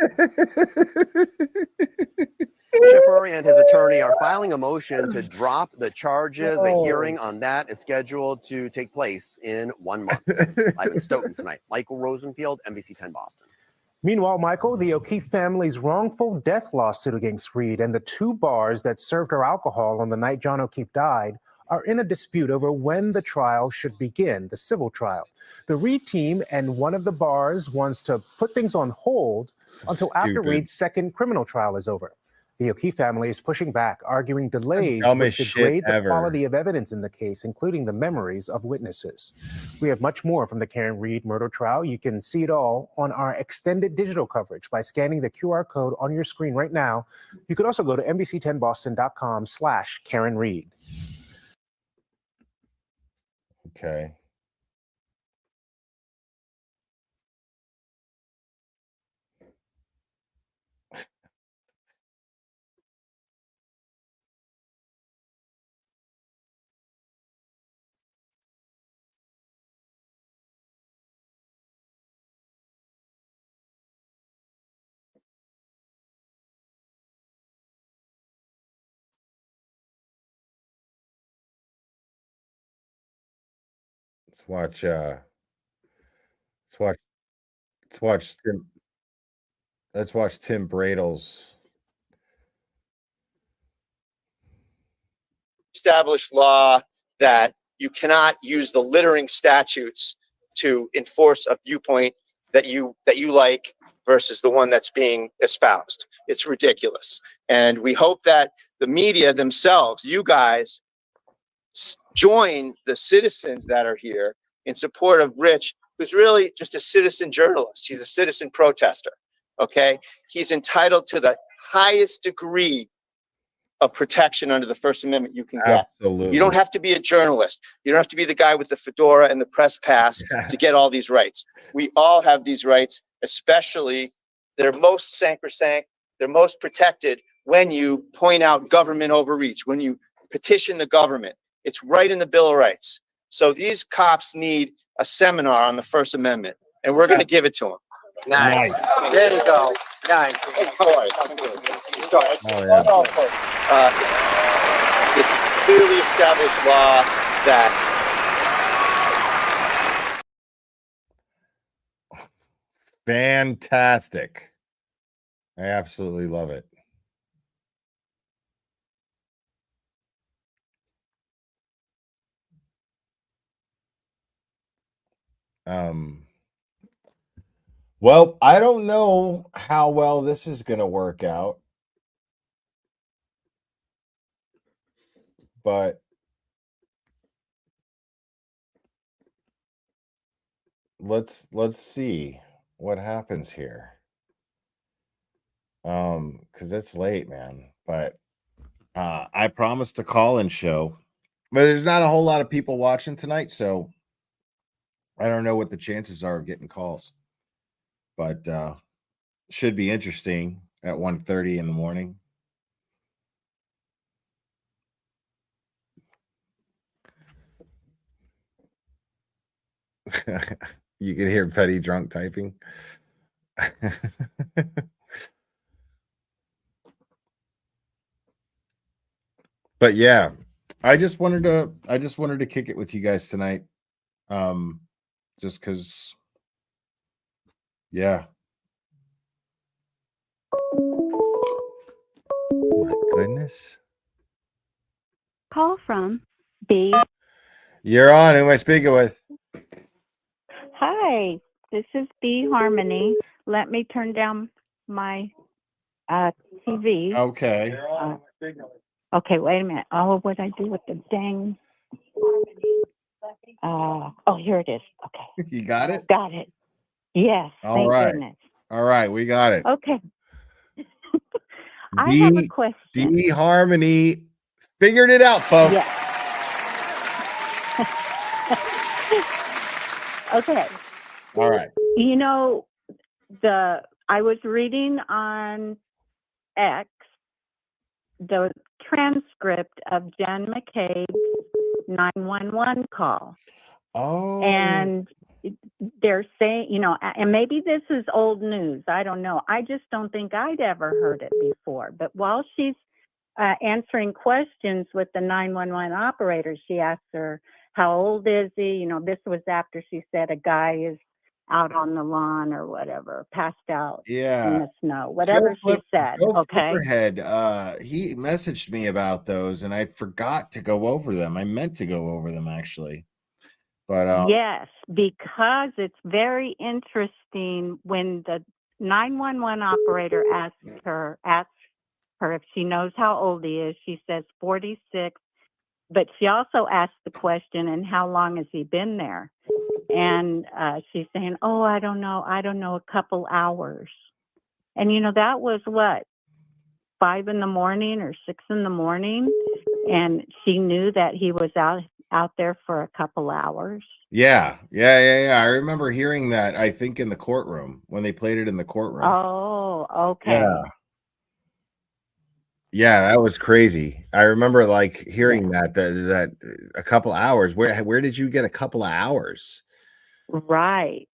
Schiffer and his attorney are filing a motion to drop the charges. A hearing on that is scheduled to take place in 1 month. Live in Stoughton tonight. Michael Rosenfield, NBC 10 Boston. Meanwhile, Michael, the O'Keefe family's wrongful death lawsuit against Reed and the 2 bars that served her alcohol on the night John O'Keefe died are in a dispute over when the trial should begin, the civil trial. The Reed team and one of the bars wants to put things on hold until after Reed's second criminal trial is over. The O'Keefe family is pushing back, arguing delays would degrade the quality of evidence in the case, including the memories of witnesses. We have much more from the Karen Reed murder trial. You can see it all on our extended digital coverage by scanning the QR code on your screen right now. You could also go to NBC10Boston.com/Karen Reed. Okay. Let's watch Tim Bradle's established law that you cannot use the littering statutes to enforce a viewpoint that you like versus the one that's being espoused. It's ridiculous. And we hope that the media themselves, you guys, join the citizens that are here in support of Rich, who's really just a citizen journalist. He's a citizen protester, okay? He's entitled to the highest degree of protection under the First Amendment you can get. Absolutely. You don't have to be a journalist. You don't have to be the guy with the fedora and the press pass to get all these rights. We all have these rights, especially they're most sacrosanct, they're most protected when you point out government overreach, when you petition the government. It's right in the Bill of Rights. So these cops need a seminar on the First Amendment, and we're going to give it to them. Nice. There you go. Nice. All right. Sorry. Oh, yeah. It's clearly established law that Fantastic. I absolutely love it. Well, I don't know how well this is going to work out, but let's see what happens here. Because it's late, man. But I promised a call-in show, but there's not a whole lot of people watching tonight, so I don't know what the chances are of getting calls. But should be interesting at 1:30 in the morning. You can hear Petty drunk typing. But yeah, I just wanted to kick it with you guys tonight. Just because, yeah. Oh my goodness. Call from B. You're on. Who am I speaking with? Hi, this is B Harmony. Let me turn down my TV. Okay. Okay, wait a minute. Oh, what did I do with the dang? Oh, here it is. Okay. You got it? Got it. Yes. All Thank right. goodness. All right, we got it. Okay. I have a question. D Harmony figured it out, folks. Yeah. Okay. All right. You know, I was reading on X the transcript of Jen McCabe's 911 call. Oh. And they're saying, and maybe this is old news. I don't know. I just don't think I'd ever heard it before. But while she's answering questions with the 911 operator, she asks her, how old is he? This was after she said a guy is out on the lawn or whatever, passed out in the snow, whatever she said. Okay. Flipperhead, he messaged me about those, and I forgot to go over them. I meant to go over them actually, but yes, because it's very interesting when the 911 operator asks her if she knows how old he is. She says 46, but she also asks the question, and how long has he been there? And she's saying, oh, I don't know, a couple hours. And that was what, 5 in the morning or 6 in the morning, and she knew that he was out there for a couple hours. yeah. I remember hearing that. I think in the courtroom when they played it in the courtroom. Oh, okay. Yeah, that was crazy. I remember hearing that a couple hours. Where did you get a couple of hours? Right,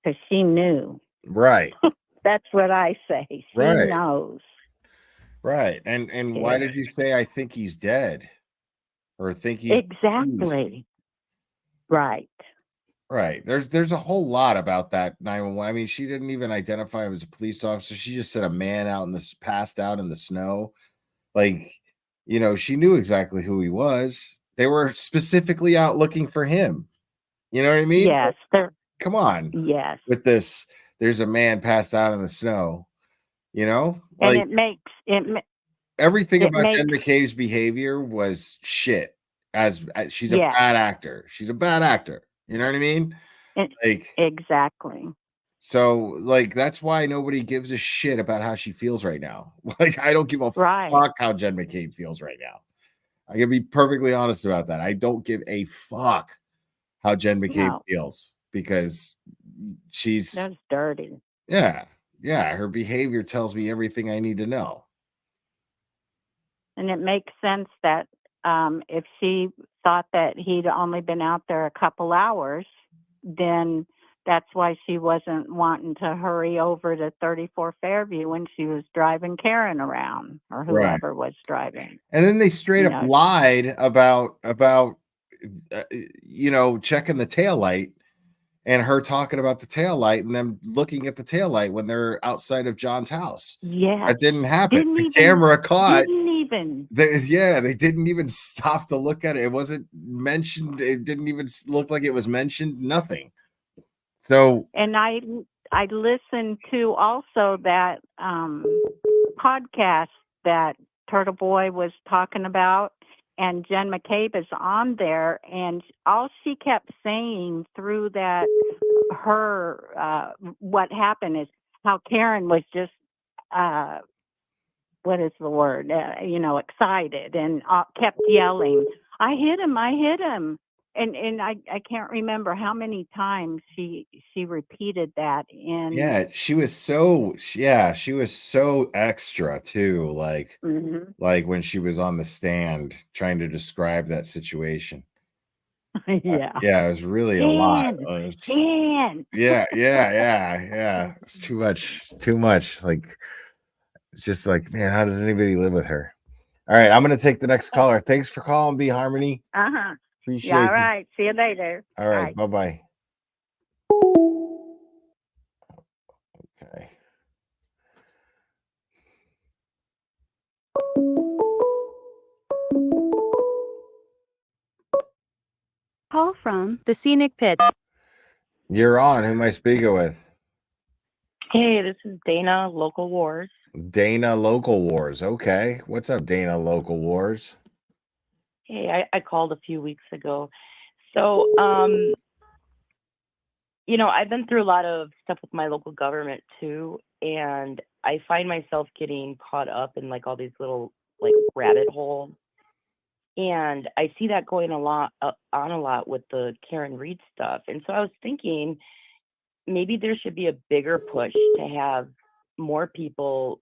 because she knew. Right. That's what I say. She knows. Right. And why did you say I think he's dead? Or think he's exactly deceased? Right. Right. There's a whole lot about that 911. I mean, she didn't even identify him as a police officer. She just said a man passed out in the snow. She knew exactly who he was. They were specifically out looking for him. You know what I mean? Yes. Come on. Yes. With this, there's a man passed out in the snow. And it makes everything it about Jen makes- McCabe's behavior was shit. As she's a bad actor. She's a bad actor. You know what I mean? Exactly. So that's why nobody gives a shit about how she feels right now. I don't give a Right. fuck how Jen McCabe feels right now. I can be perfectly honest about that. I don't give a fuck how Jen McCabe feels because That's dirty. yeah. Her behavior tells me everything I need to know. And it makes sense that if she thought that he'd only been out there a couple hours, then that's why she wasn't wanting to hurry over to 34 Fairview when she was driving Karen around, or Right. whoever was driving. And then they straight You up know, lied about checking the taillight and her talking about the taillight and them looking at the taillight when they're outside of John's house. yeah, That didn't happen. didn't The even camera caught. didn't even They didn't even stop to look at it. It wasn't mentioned. It didn't even look like it was mentioned. Nothing. So And I listened to also that podcast that Turtle Boy was talking about, and Jen McCabe is on there, and all she kept saying through that what happened is how Karen was just what is the word? Excited and kept yelling, "I hit him! I hit him!" And I can't remember how many times she repeated that. yeah, she was so extra too. Like when she was on the stand trying to describe that situation. Yeah. Yeah, it was really a lot. Dan. Yeah. It's too much. Like, it's just like, man, how does anybody live with her? All right, I'm gonna take the next caller. Thanks for calling, B Harmony. Appreciate Yeah. All you. right. See you later. All right, bye-bye. Okay. Call from the Scenic Pit. You're on. Who am I speaking with? Hey, this is Dana, Local Wars. Dana Local Wars. Okay. What's up, Dana Local Wars? Hey, I called a few weeks ago. So, I've been through a lot of stuff with my local government too, and I find myself getting caught up in like all these little like rabbit holes. And I see that going on a lot with the Karen Reed stuff. And so I was thinking maybe there should be a bigger push to have more people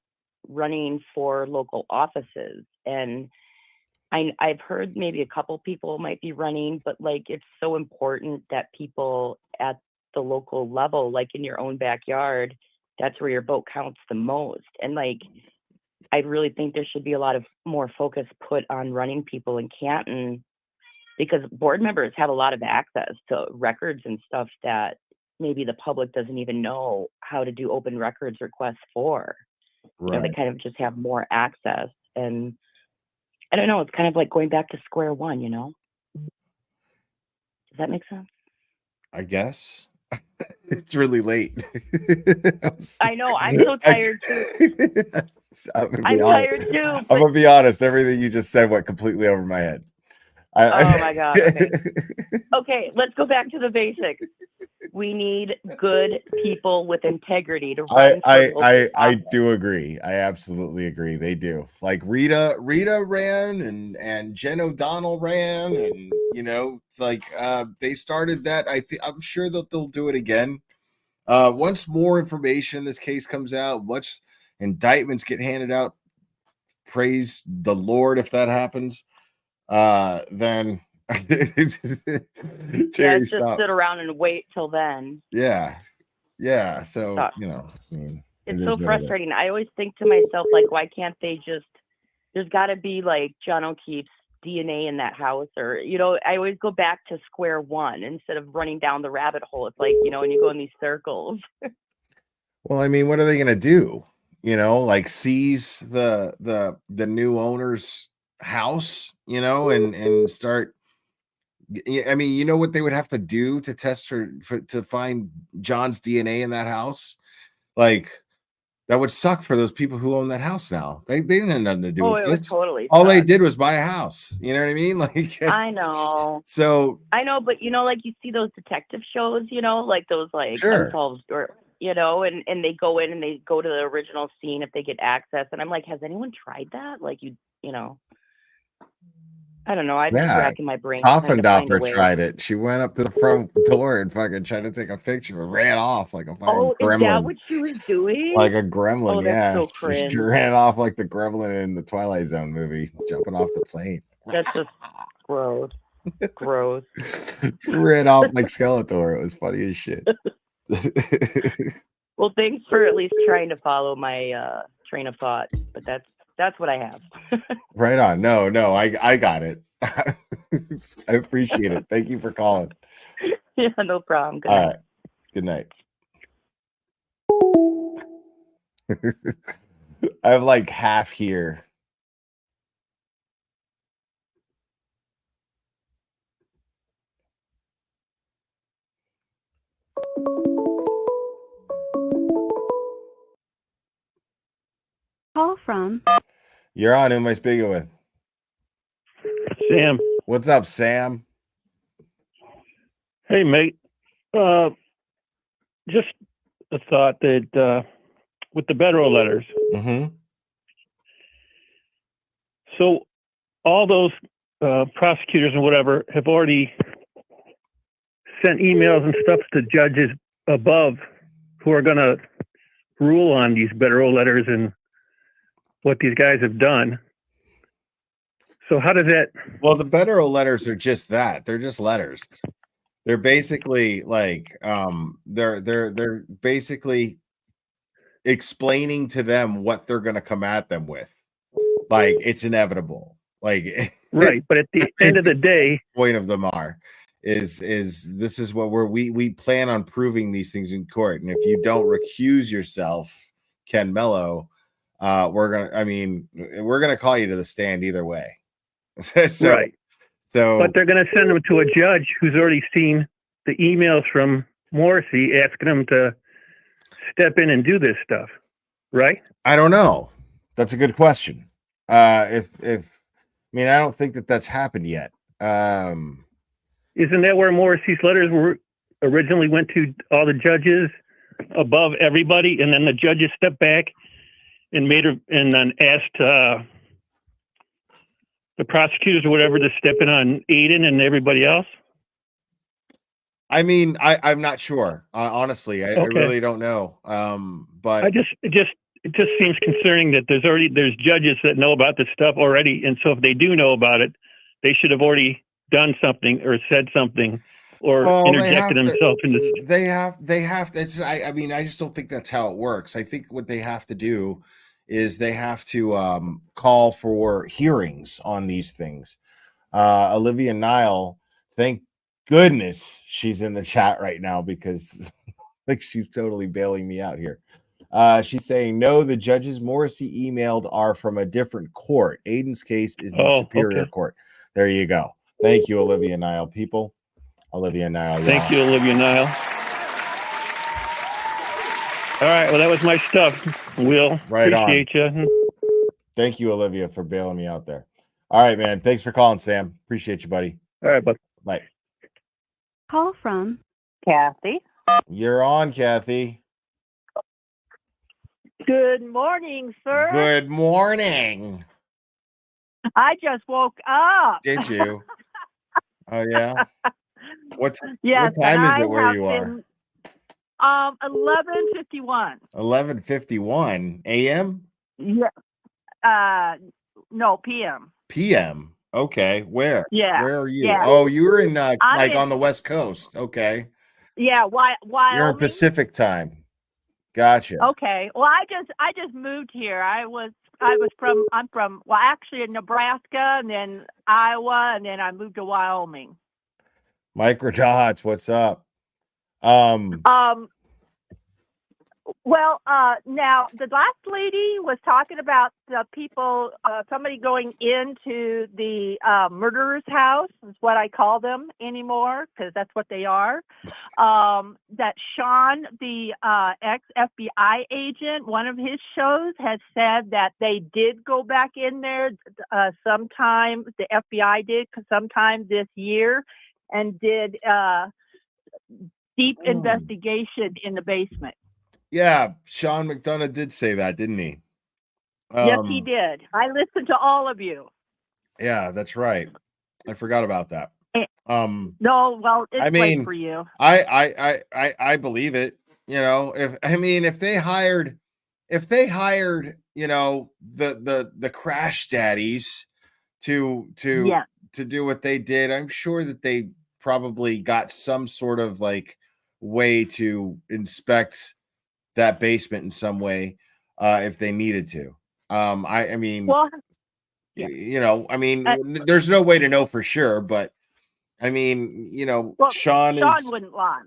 running for local offices. And I've heard maybe a couple people might be running, but like it's so important that people at the local level, like in your own backyard, that's where your vote counts the most. And like, I really think there should be a lot of more focus put on running people in Canton, because board members have a lot of access to records and stuff that maybe the public doesn't even know how to do open records requests for. They kind of just have more access. And I don't know, it's kind of like going back to square one, Does that make sense? I guess. It's really late. I know, I'm so tired too. I'm tired too. I'm gonna be honest. Everything you just said went completely over my head. Oh my God. Okay. Okay, let's go back to the basics. We need good people with integrity to run. I do agree. I absolutely agree. They do. Like Rita ran and Jen O'Donnell ran, and it's like they started that. I'm sure that they'll do it again. Once more information in this case comes out, once indictments get handed out, praise the Lord if that happens. Then Jerry, just stop. sit around and wait till then. Yeah. So I mean, it's so frustrating. I always think to myself, like, why can't they just? There's got to be like John O'Keefe's DNA in that house, or I always go back to square one instead of running down the rabbit hole. It's like when you go in these circles. Well, I mean, what are they gonna do? Like seize the new owner's house, and start. I mean, what they would have to do to test to find John's DNA in that house? Like, that would suck for those people who own that house now. They didn't have nothing to do with it this. Would totally all suck. they did was buy a house. You know what I mean? Like, I know. So I know, but like you see those detective shows, like those like Sure. unsolved or and they go in and they go to the original scene if they get access. And I'm like, has anyone tried that? Like I don't know. I'm just racking my brain. trying to find a Toffendorfer way. tried it. She went up to the front door and fucking tried to take a picture and ran off like a fucking Oh, gremlin. is that what she was doing? Like a gremlin, Oh, that's yeah. so She cringe. ran off like the gremlin in the Twilight Zone movie, jumping off the plane. That's just gross. Gross. She ran off like Skeletor. It was funny as shit. Well, thanks for at least trying to follow my train of thought, but that's what I have. Right on. No, I got it. I appreciate it. Thank you for calling. Yeah, no problem. Good All night. right. Good night. I have like half here. Call from You're on. Who am I speaking with? Sam. What's up, Sam? Hey, mate. Just a thought that with the bedroll letters. Mm-hmm. So all those prosecutors and whatever have already sent emails and stuff to judges above who are going to rule on these bedroll letters and what these guys have done. So how does that? Well, the bedroll letters are just that. They're just letters. They're basically like they're basically explaining to them what they're going to come at them with. Like it's inevitable. Like Right, but at the end of the day, point of them is this is what we plan on proving these things in court, and if you don't recuse yourself, Ken Mello, we're gonna call you to the stand either way. So, right. So, but they're going to send them to a judge who's already seen the emails from Morrissey asking them to step in and do this stuff, right? I don't know. That's a good question. I don't think that's happened yet. Isn't that where Morrissey's letters were originally went to all the judges above everybody, and then the judges stepped back and and then asked the prosecutors or whatever to step in on Aiden and everybody else? I'm not sure. Honestly, I really don't know. But it just seems concerning that there's judges that know about this stuff already, and so if they do know about it, they should have already done something or said something or interjected themselves in this. They have. I just don't think that's how it works. I think what they have to do is they have to call for hearings on these things. Olivia Nile, thank goodness she's in the chat right now because like she's totally bailing me out here. She's saying no, the judges Morrissey emailed are from a different court. Aiden's case is in Superior Court. There you go. Thank you, Olivia Nile. People, Olivia Nile. Thank you, Olivia Nile. All right, well, that was my stuff. Will, appreciate you. Thank you, Olivia, for bailing me out there. All right, man. Thanks for calling, Sam. Appreciate you, buddy. All right, bud. Bye. Call from Kathy. You're on, Kathy. Good morning, sir. Good morning. I just woke up. Did you? Oh, yeah? What time is it where you are? 11:51. 11:51 a.m.? Yeah. No, p.m. p.m. Okay. Where? Yeah. Where are you? Yeah. Oh, you were in I'm on the West Coast. Okay. Yeah, Wyoming. You're in Pacific time. Gotcha. Okay. Well, I just moved here. I'm from actually in Nebraska and then Iowa and then I moved to Wyoming. Microdots, what's up? Well, now the last lady was talking about the people, somebody going into the murderer's house is what I call them anymore because that's what they are. That Sean, the ex-FBI agent, one of his shows has said that they did go back in there sometime, the FBI did sometime this year and did deep investigation in the basement. Yeah, Sean McDonough did say that, didn't he? Yes, he did. I listened to all of you. Yeah, that's right. I forgot about that. No, well, it's late for you. I believe it. You know, if they hired, you know, the crash daddies to do what they did, I'm sure that they probably got some sort of like way to inspect that basement in some way if they needed to. I mean, Well, there's no way to know for sure, but I mean, Sean is wouldn't lie.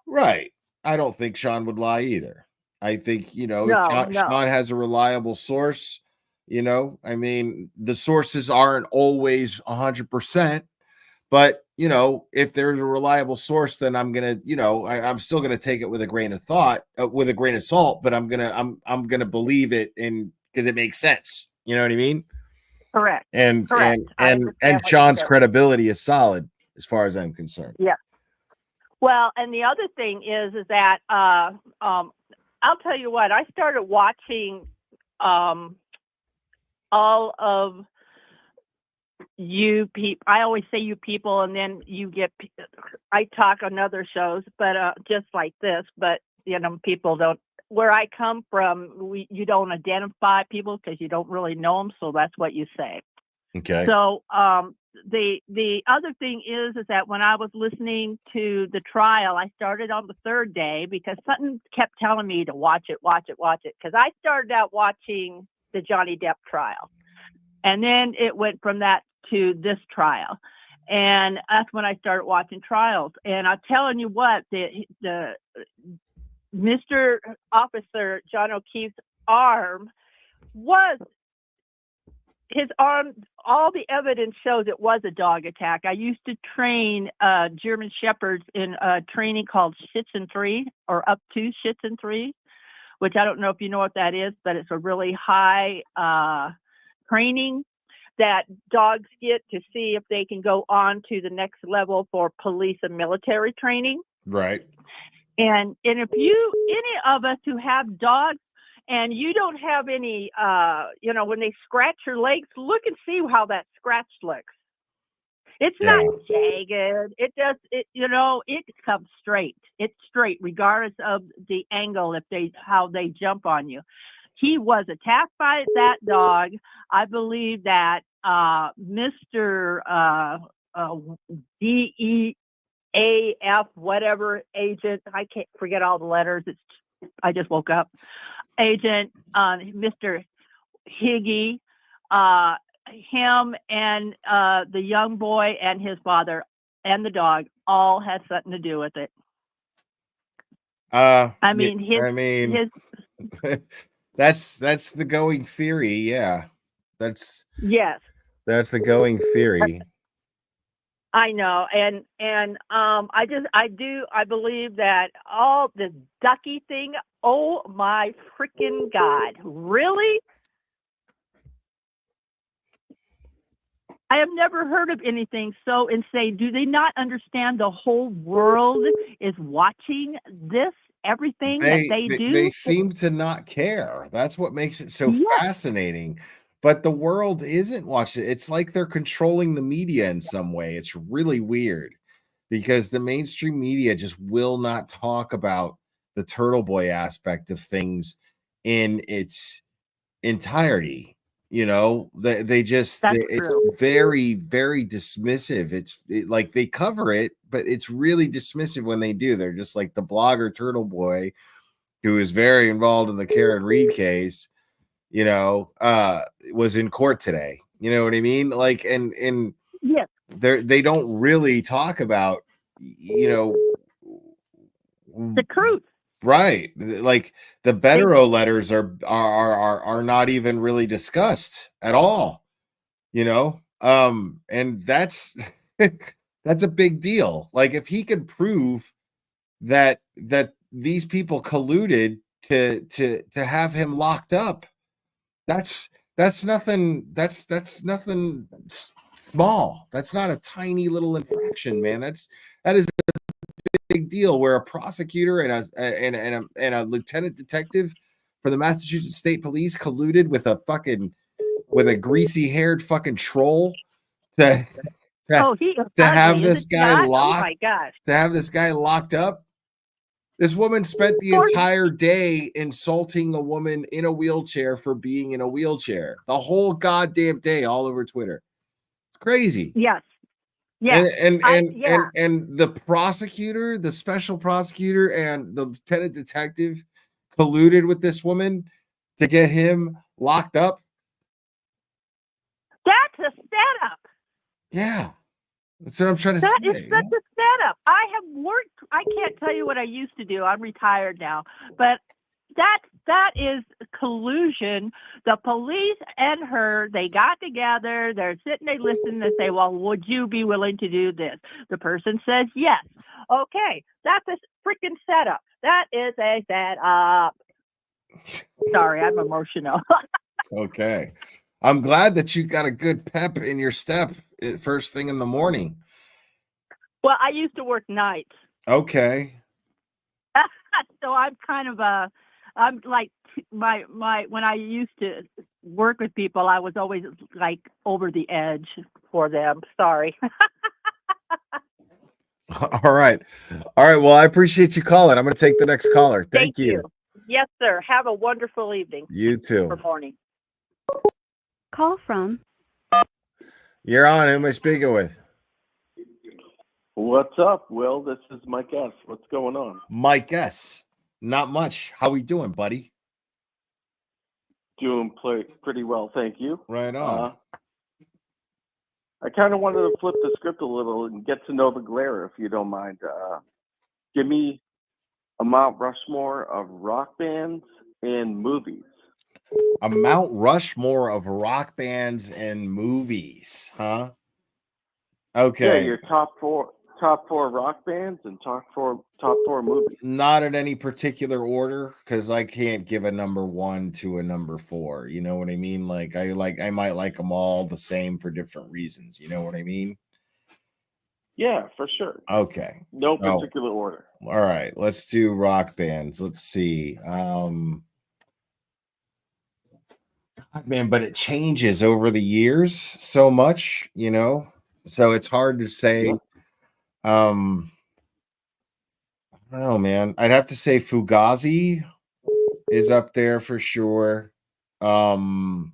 right. I don't think Sean would lie either. I think, if No. Sean has a reliable source, I mean, the sources aren't always 100%, but if there's a reliable source, then I'm gonna, I'm still gonna take it with a grain of thought, with a grain of salt, but I'm gonna believe it because it makes sense. You know what I mean? Correct. And Correct. and Sean's credibility is solid as far as I'm concerned. Yeah. Well, and the other thing is that I'll tell you what, I started watching all of you people. I always say you people, and then you get. I talk on other shows, but just like this. But people don't. Where I come from, you don't identify people because you don't really know them, so that's what you say. Okay. So the other thing is that when I was listening to the trial, I started on the third day because something kept telling me to watch it. Because I started out watching the Johnny Depp trial, and then it went from that to this trial, and that's when I started watching trials. And I'm telling you what, the Mr. Officer John O'Keefe's arm was. His arm, all the evidence shows it was a dog attack. I used to train German Shepherds in a training called Schützen 3 or up to Schützen 3, which I don't know if you know what that is, but it's a really high training that dogs get to see if they can go on to the next level for police and military training. Right. And if any of us who have dogs, and you don't have any, when they scratch your legs, look and see how that scratch looks. It's not jagged. It comes straight. It's straight, regardless of the angle, how they jump on you. He was attacked by that dog. I believe that Mr. DEAF, whatever agent, I can't forget all the letters. I just woke up. Agent, Mr. Higgy, him and the young boy and his father and the dog all had something to do with it. That's the going theory. Yeah, that's the going theory. I know, and I believe that all this ducky thing. Oh my freaking God! Really? I have never heard of anything so insane. Do they not understand the whole world is watching this? Everything that they do? They seem to not care. That's what makes it so fascinating. But the world isn't watching it. It's like they're controlling the media in some way. It's really weird because the mainstream media just will not talk about the Turtle Boy aspect of things in its entirety. It's very, very dismissive. Like they cover it, but it's really dismissive when they do. They're just like the blogger Turtle Boy, who is very involved in the Karen Reed case, was in court today. You know what I mean? Like, and they don't really talk about, the truth. Right. Like the Bettero letters are not even really discussed at all, and that's that's a big deal. Like if he could prove that these people colluded to have him locked up, that's nothing small. That's not a tiny little infraction, man. That is big deal where a prosecutor and a lieutenant detective for the Massachusetts State Police colluded with a greasy haired fucking troll to have this guy locked. Oh my gosh. To have this guy locked up. This woman spent the entire day insulting a woman in a wheelchair for being in a wheelchair. The whole goddamn day, all over Twitter. It's crazy. Yes. Yeah. And the prosecutor, the special prosecutor, and the lieutenant detective colluded with this woman to get him locked up. That's a setup. Yeah, that's what I'm trying to That say. is such a setup. I have worked. I can't tell you what I used to do. I'm retired now, but that is collusion. The police and her, they got together. They're sitting, they listen, they say, "Well, would you be willing to do this?" The person says yes. Okay, that's a freaking setup. That is a setup. Sorry, I'm emotional. Okay. I'm glad that you got a good pep in your step first thing in the morning. Well, I used to work nights. Okay. So I'm kind of I'm like my when I used to work with people, I was always like over the edge for them. Sorry. All right. Well, I appreciate you calling. I'm going to take the next caller. Thank you. Yes, sir. Have a wonderful evening. You too. Or morning. Call from You're on. Who am I speaking with? What's up, Will? This is Mike S. What's going on? Mike S. Not much. How we doing, buddy? Doing pretty well, thank you. Right on. I kind of wanted to flip the script a little and get to know the glare, if you don't mind. Give me a Mount Rushmore of rock bands and movies. A Mount Rushmore of rock bands and movies, huh? Okay. Yeah, your top four rock bands and top four movies. Not in any particular order, because I can't give a number 1 to a number 4. You know what I mean? I might like them all the same for different reasons. You know what I mean? Yeah, for sure. Okay. No particular order. All right, let's do rock bands. Let's see. God, man, but it changes over the years so much, you know. So it's hard to say. I don't know, man. I'd have to say Fugazi is up there for sure. Led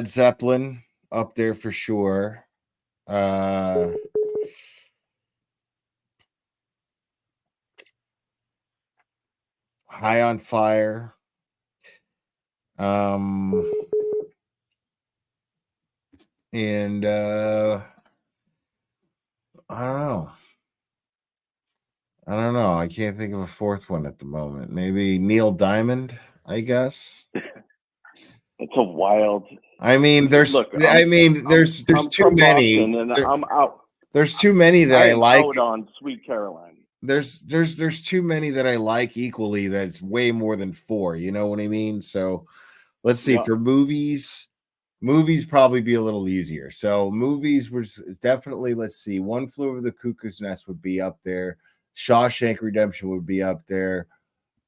Zeppelin up there for sure. High on Fire. And I don't know. I can't think of a fourth one at the moment. Maybe Neil Diamond, I guess. It's a wild. I mean, there's Look, too many. Boston, and I'm out. There's too many that I am like. out on Sweet Caroline. There's too many that I like equally. That's way more than 4. You know what I mean? So let's see. For movies probably be a little easier. So movies was definitely, let's see, One Flew Over the Cuckoo's Nest would be up there. Shawshank Redemption would be up there.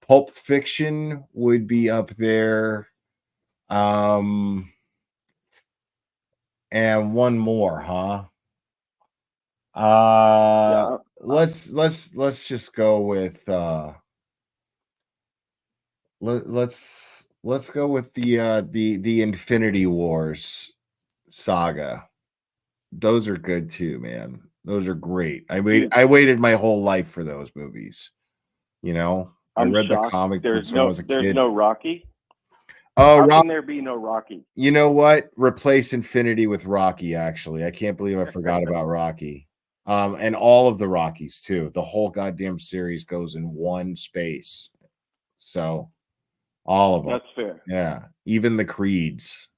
Pulp Fiction would be up there. And one more, huh? Let's just go with let's go with the Infinity Wars saga. Those are good too, man. Those are great. I waited my whole life for those movies. You know, I read the comic books when I was a kid. There's no Rocky. Oh, How can there be no Rocky? You know what? Replace Infinity with Rocky. Actually, I can't believe I forgot about Rocky. And all of the Rockies too. The whole goddamn series goes in one space. So all of them. That's fair. Yeah. Even the Creeds.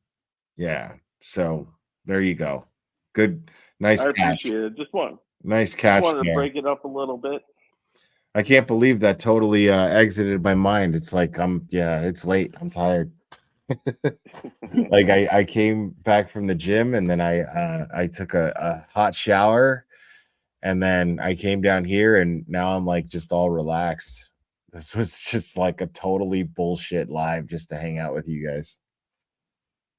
Yeah. So there you go. Good. Nice I catch. appreciate it. Nice catch. Wanted to there. break it up a little bit. I can't believe that totally exited my mind. It's like it's late. I'm tired. Like I came back from the gym and then I took a hot shower and then I came down here and now I'm like just all relaxed. This was just like a totally bullshit live just to hang out with you guys.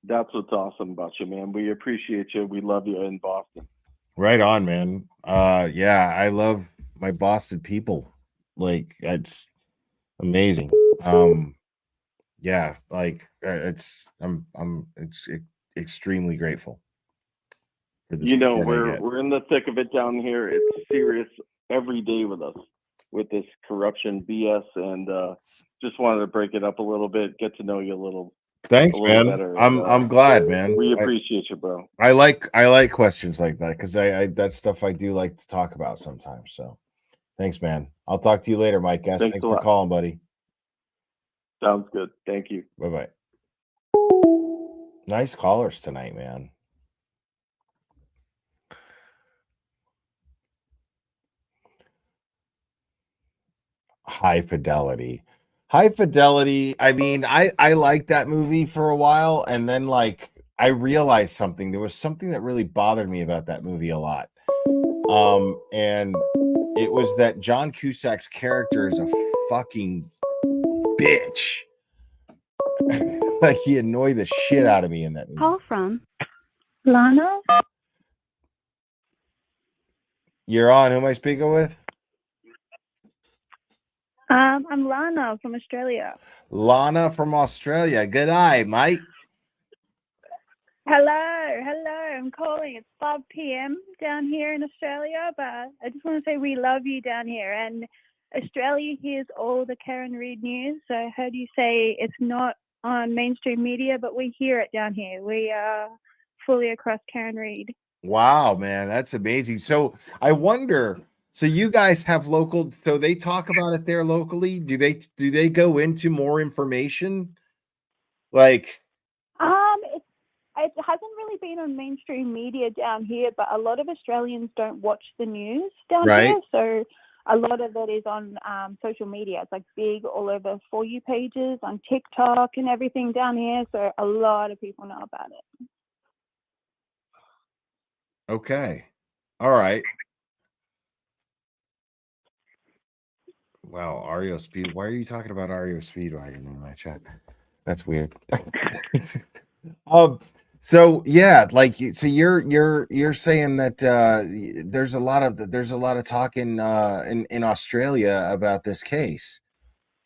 That's what's awesome about you, man. We appreciate you. We love you in Boston. Right on, man. Yeah, I love my Boston people. Like it's amazing. Yeah, like I'm extremely grateful. for the You know, support I get. we're in the thick of it down here. It's serious every day with us with this corruption BS, and just wanted to break it up a little bit, get to know you a little Thanks, man. better. I'm glad, man. We appreciate you, bro. I like questions like that because I that's stuff I do like to talk about sometimes. So thanks, man. I'll talk to you later, Mike S. Thanks Thanks a for lot. calling, buddy. Sounds good. Thank you. Bye-bye. Nice callers tonight, man. High Fidelity. High Fidelity. I mean, I liked that movie for a while, and then like I realized something. There was something that really bothered me about that movie a lot. And it was that John Cusack's character is a fucking bitch. Like he annoyed the shit out of me in that movie. Call from Lana? You're on. Who am I speaking with? I'm Lana from Australia. Lana from Australia. Good eye, mate. Hello. I'm calling. It's 5 p.m. down here in Australia, but I just want to say we love you down here. And Australia hears all the Karen Reid news. So I heard you say it's not on mainstream media, but we hear it down here. We are fully across Karen Reid. Wow, man, that's amazing. So I wonder, so you guys have local, so they talk about it there locally? Do they go into more information? Like, It hasn't really been on mainstream media down here, but a lot of Australians don't watch the news down Right. here. So a lot of it is on social media. It's like big all over For You pages, on TikTok and everything down here. So a lot of people know about it. okay. All right. Wow, REO Speed. Why are you talking about REO Speedwagon in my chat? That's weird. So yeah, like so you're saying that there's a lot of talk in Australia about this case,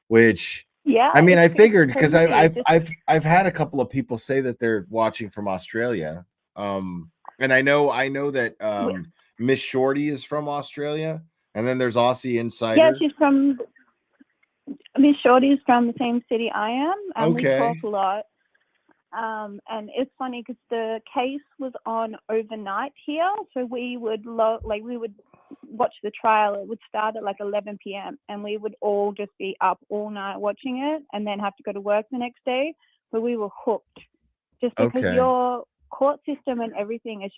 which Yeah. I mean I it's figured because crazy. I've had a couple of people say that they're watching from Australia. And I know that Miss Shorty is from Australia, and then there's Aussie Yeah, Insider. she's from, Miss Shorty's from the same city I am, and we Okay. talk a lot. And it's funny because the case was on overnight here, so we would we would watch the trial. It would start at like 11 p.m. and we would all just be up all night watching it, and then have to go to work the next day. But we were hooked, just because Okay. your court system and everything is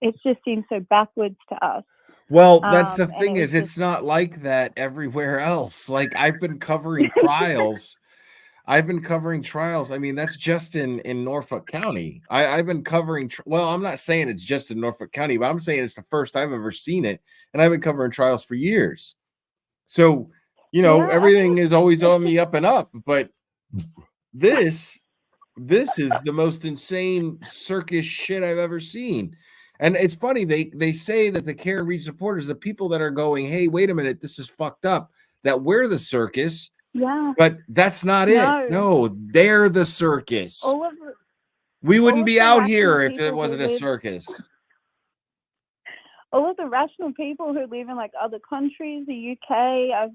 it just seems so backwards to us. Well, that's the And thing it is, was it's not like that everywhere else. Like I've been covering trials. I mean, that's just in Norfolk County. I've been covering. Well, I'm not saying it's just in Norfolk County, but I'm saying it's the first I've ever seen it, and I've been covering trials for years. So, everything is always on the up and up. But this is the most insane circus shit I've ever seen. And it's funny, they say that the Karen Reid supporters, the people that are going, hey, wait a minute, this is fucked up, that we're the circus. Yeah. But that's not it. No, they're the circus. We wouldn't be out here if it wasn't a circus. All of the rational people who live in like other countries, the UK, I've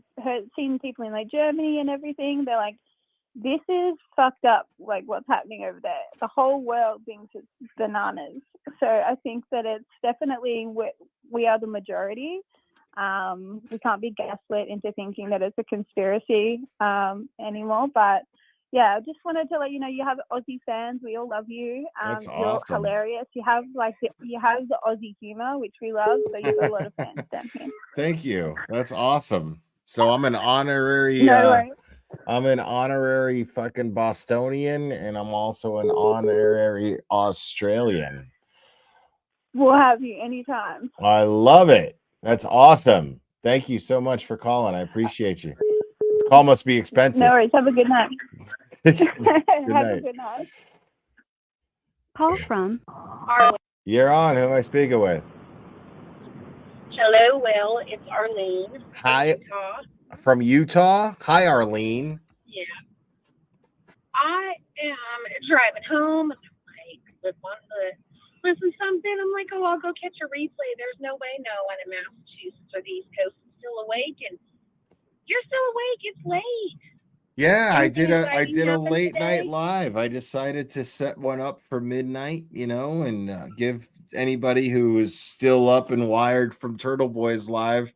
seen people in like Germany and everything. They're like, this is fucked up, like what's happening over there. The whole world thinks it's bananas. So I think that it's definitely we are the majority. We can't be gaslit into thinking that it's a conspiracy anymore. But yeah, I just wanted to let you know you have Aussie fans. We all love you. That's You're awesome. hilarious. You have the Aussie humor, which we love. So you've got a lot of fans down here. Thank you. That's awesome. So I'm an honorary No worries. I'm an honorary fucking Bostonian, and I'm also an honorary Australian. We'll have you anytime. I love it. That's awesome. Thank you so much for calling. I appreciate you. This call must be expensive. No worries. Have a good night. Good Have night. a good night. Call from You're on. Who am I speaking with? Hello, Will. It's Arlene. Hi. Utah. From Utah. Hi, Arlene. Yeah. I am driving home. Like, with one foot listen to something. I'm like, oh, I'll go catch a replay. There's no way no one in Massachusetts or the East Coast is still awake, and you're still awake. It's late. Yeah, I Anything did a exciting happened late night today? live. I decided to set one up for midnight, and give anybody who is still up and wired from Turtle Boys live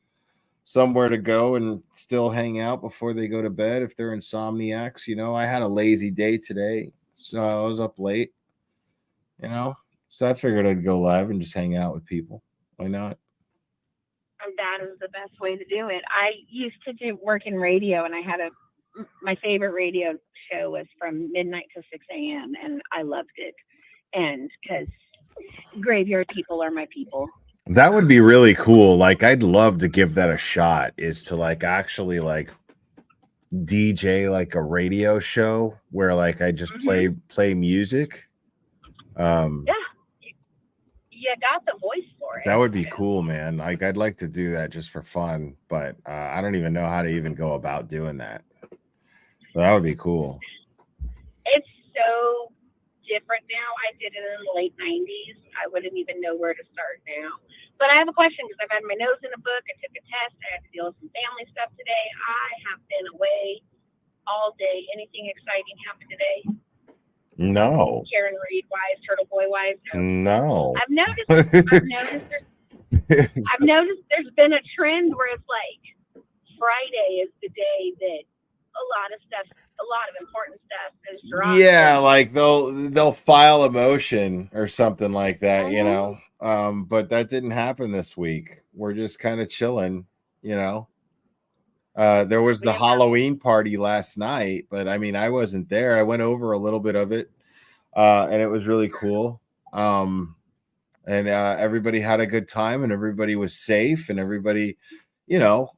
somewhere to go and still hang out before they go to bed if they're insomniacs. I had a lazy day today, so I was up late, so I figured I'd go live and just hang out with people. Why not? That is the best way to do it. I used to work in radio, and I had my favorite radio show was from midnight to 6 a.m. and I loved it. And because graveyard people are my people. That would be really cool. Like, I'd love to give that a shot, is to actually DJ a radio show where I just play music. Yeah, you got the voice for it. That would be cool, man. I'd like to do that just for fun, but I don't even know how to even go about doing that. So that would be cool. It's so different now. I did it in the late 90s. I wouldn't even know where to start now. But I have a question because I've had my nose in a book. I took a test. I had to deal with some family stuff today. I have been away all day. Anything exciting happened today? No. Karen Reed wise, Turtle Boy wise? No. I've noticed there's been a trend where it's like Friday is the day that a lot of important stuff is dropped. Yeah, they'll file a motion or something like that, but that didn't happen this week. We're just kind of chilling, There was the Halloween party last night, but I wasn't there. I went over a little bit of it, and it was really cool. And everybody had a good time, and everybody was safe, and everybody, so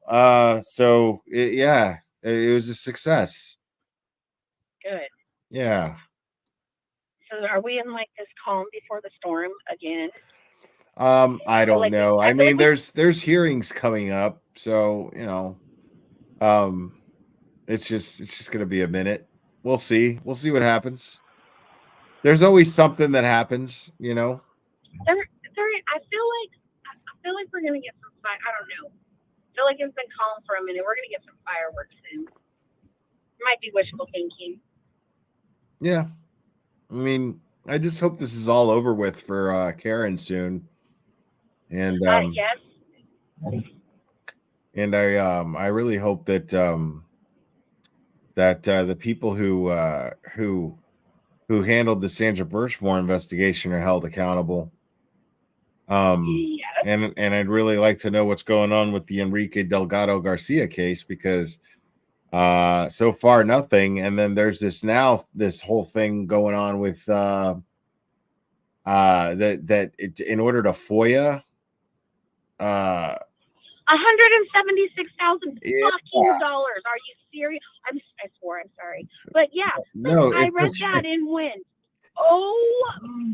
it was a success. Good. Yeah. So are we in this calm before the storm again? I don't know. There's hearings coming up, so it's just gonna be a minute. We'll see. We'll see what happens. There's always something that happens, I feel like we're gonna get some fire. I don't know. I feel like it's been calm for a minute. We're gonna get some fireworks soon. Might be wishful thinking. Yeah. I just hope this is all over with for Karen soon. And yes. And I really hope that the people who handled the Sandra Birchmore investigation are held accountable. And I'd really like to know what's going on with the Enrique Delgado Garcia case, because so far nothing. And then there's this whole thing going on with that in order to FOIA $176,000 fucking dollars. Are you serious? I swore. I'm sorry, but yeah. No, I read that and went, oh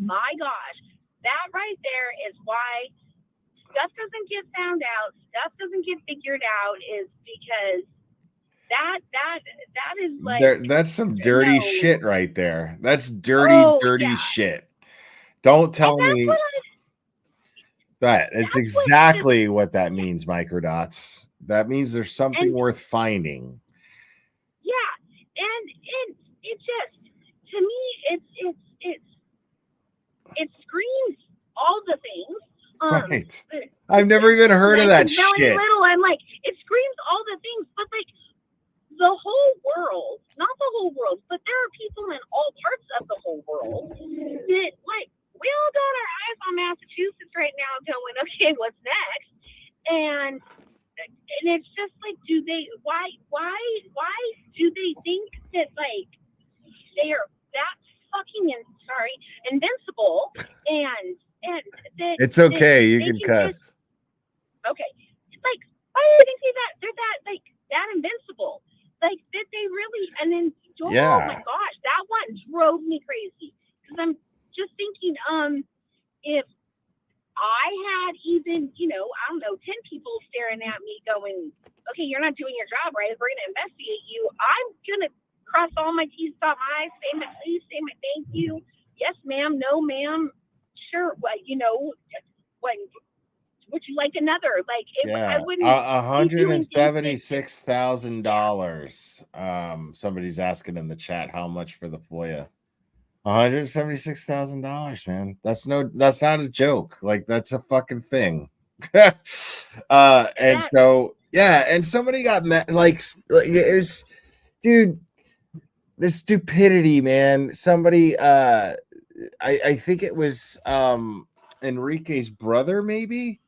my gosh, that right there is why stuff doesn't get found out, stuff doesn't get figured out, is because that is that's some dirty shit right there. That's dirty shit. Don't tell me that. It's exactly what that means, Microdots. That means there's something worth finding. Yeah, and it just, to me, it screams all the things. Right. I've never even heard of that shit. Little, I'm like, it screams all the things, but the whole world, not the whole world, but there are people in all parts of the whole world that, we all got our eyes on Massachusetts right now going, okay, what's next? And it's just why do they think that they are that fucking invincible, and that it's okay, you can cuss. Okay. Why do they think that they're that invincible? That they really, and then oh my gosh, that one drove me crazy, because I'm just thinking, if I had even, I don't know, 10 people staring at me going, okay, you're not doing your job right, we're going to investigate you, I'm going to cross all my T's, dot my I's, say my please, say my thank you, yes ma'am, no ma'am, sure. What would you like another? Like, I Yeah, wouldn't be doing things that $176,000. Somebody's asking in the chat how much for the FOIA. $176,000, man. That's not a joke. Like, that's a fucking thing. And so yeah, and somebody got mad. Like it was, dude, the stupidity, man. Somebody, I think it was Enrique's brother, maybe,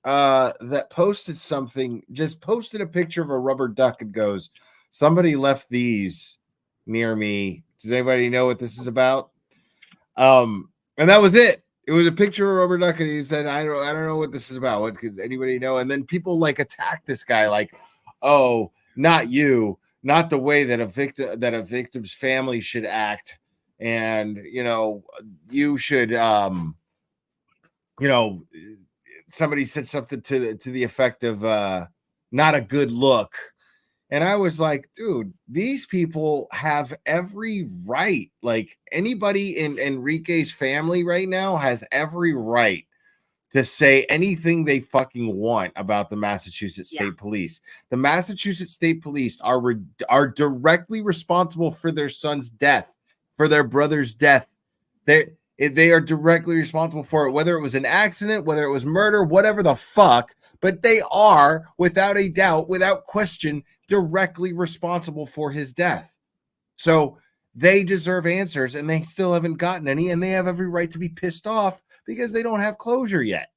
that posted something, just posted a picture of a rubber duck and goes, somebody left these near me. Does anybody know what this is about? And that was it. It was a picture of a rubber duck, and he said, I don't know what this is about. What could anybody know? And then people like attack this guy, like, oh, not you, not the way that a victim's family should act. And you should somebody said something to the effect of not a good look. And I was like, dude, these people have every right. Like, anybody in Enrique's family right now has every right to say anything they fucking want about the Massachusetts State Police. The Massachusetts State Police are directly responsible for their son's death, for their brother's death. They are directly responsible for it, whether it was an accident, whether it was murder, whatever the fuck. But they are, without a doubt, without question, directly responsible for his death. So they deserve answers, and they still haven't gotten any, and they have every right to be pissed off because they don't have closure yet.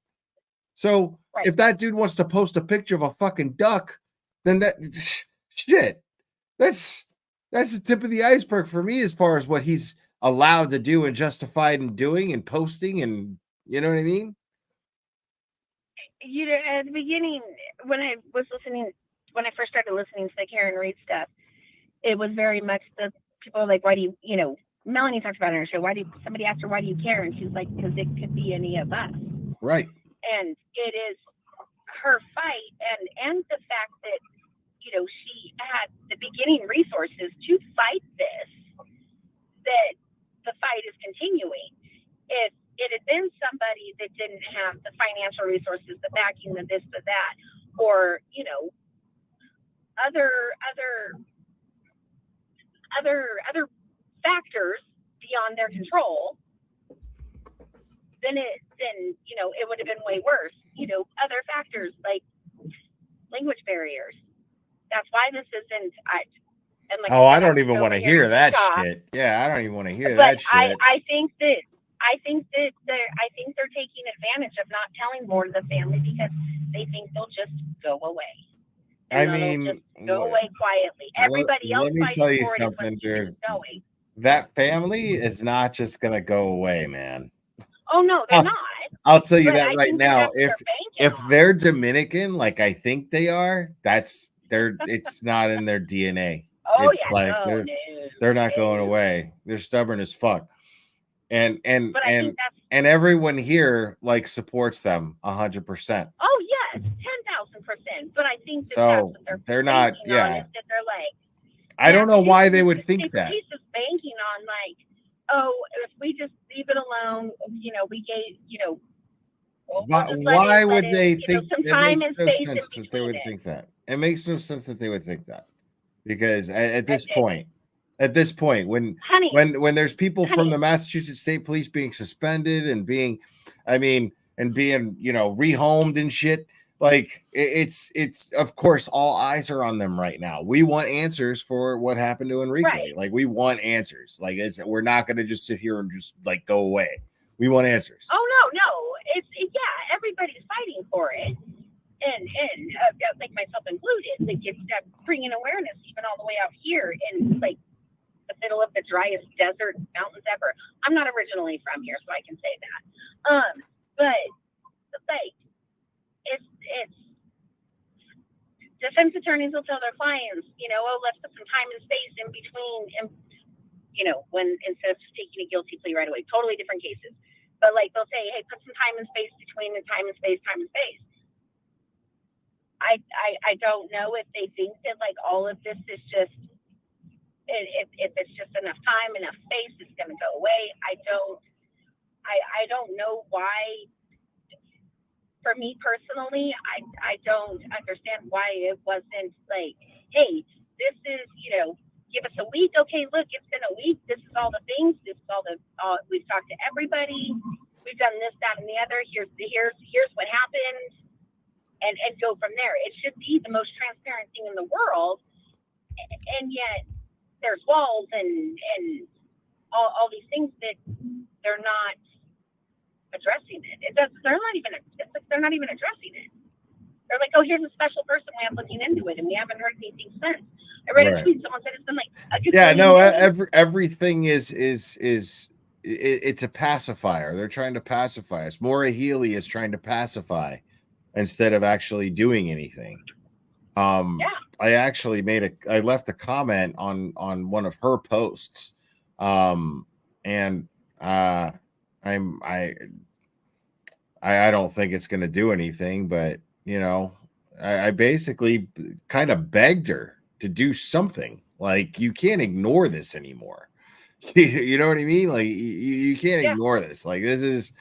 So if that dude wants to post a picture of a fucking duck, then that's the tip of the iceberg for me as far as what he's allowed to do and justified in doing and posting, and you know what I mean? At the beginning, when I first started listening to the Karen Reed stuff, it was very much the people are like, why do you, Melanie talks about it on her show, somebody asked her, why do you care? And she's like, because it could be any of us. Right. And it is her fight, and the fact that, she had the beginning resources to fight this, that the fight is continuing. If it had been somebody that didn't have the financial resources, the backing, the this, the that, or other factors beyond their control, then it would have been way worse. Other factors like language barriers. That's why this isn't. I don't even want to hear that shit. Yeah, I don't even want to hear that shit. I think they're taking advantage of not telling more to the family because they think they'll just go away. And just go away quietly. Everybody else. Let me tell you something, dude. That family is not just gonna go away, man. Oh no, they're not. I'll tell you that right now. If they're Dominican, like I think they are, it's not in their DNA. Oh it's they're not going away. They're stubborn as fuck. And everyone here supports them 100%. Oh yes, 10,000%. But I think that's what they're not. Yeah. That they're like. I don't know why they would think that. He's just banking on if we just leave it alone, we gave, why would they think? Some it time makes and no space sense that they would think that. It makes no sense that they would think that, because at this point, when there's people from the Massachusetts State Police being suspended and being rehomed and shit, it's of course all eyes are on them right now. We want answers for what happened to Enrique. Right. We want answers. We're not going to just sit here and just go away. We want answers. Oh no, everybody's fighting for it, and like myself included. It's bringing awareness even all the way out here in the middle of the driest desert mountains ever. I'm not originally from here, so I can say that. But it's defense attorneys will tell their clients, let's put some time and space in between, and when instead of just taking a guilty plea right away. Totally different cases. But they'll say, hey, put some time and space between the time and space. I don't know if they think that all of this is just if it's just enough time, enough space, it's going to go away. I don't know why. For me personally, I don't understand why it wasn't like, hey, this is, give us a week. Okay, look, it's been a week. This is all the things. This is all we've talked to everybody. We've done this, that, and the other. Here's what happened, and go from there. It should be the most transparent thing in the world, and yet there's walls and all these things that they're not addressing it. They're not even. It's like they're not even addressing it. They're like, oh, here's a special person we have looking into it, and we haven't heard anything since. I read a tweet. Someone said it's been like a good everything is it's a pacifier. They're trying to pacify us. Maura Healey is trying to pacify instead of actually doing anything. I actually I left a comment on one of her posts, and I don't think it's going to do anything, but I basically kind of begged her to do something. Like, you can't ignore this anymore. You know what I mean? Like, you can't ignore this. Like, it's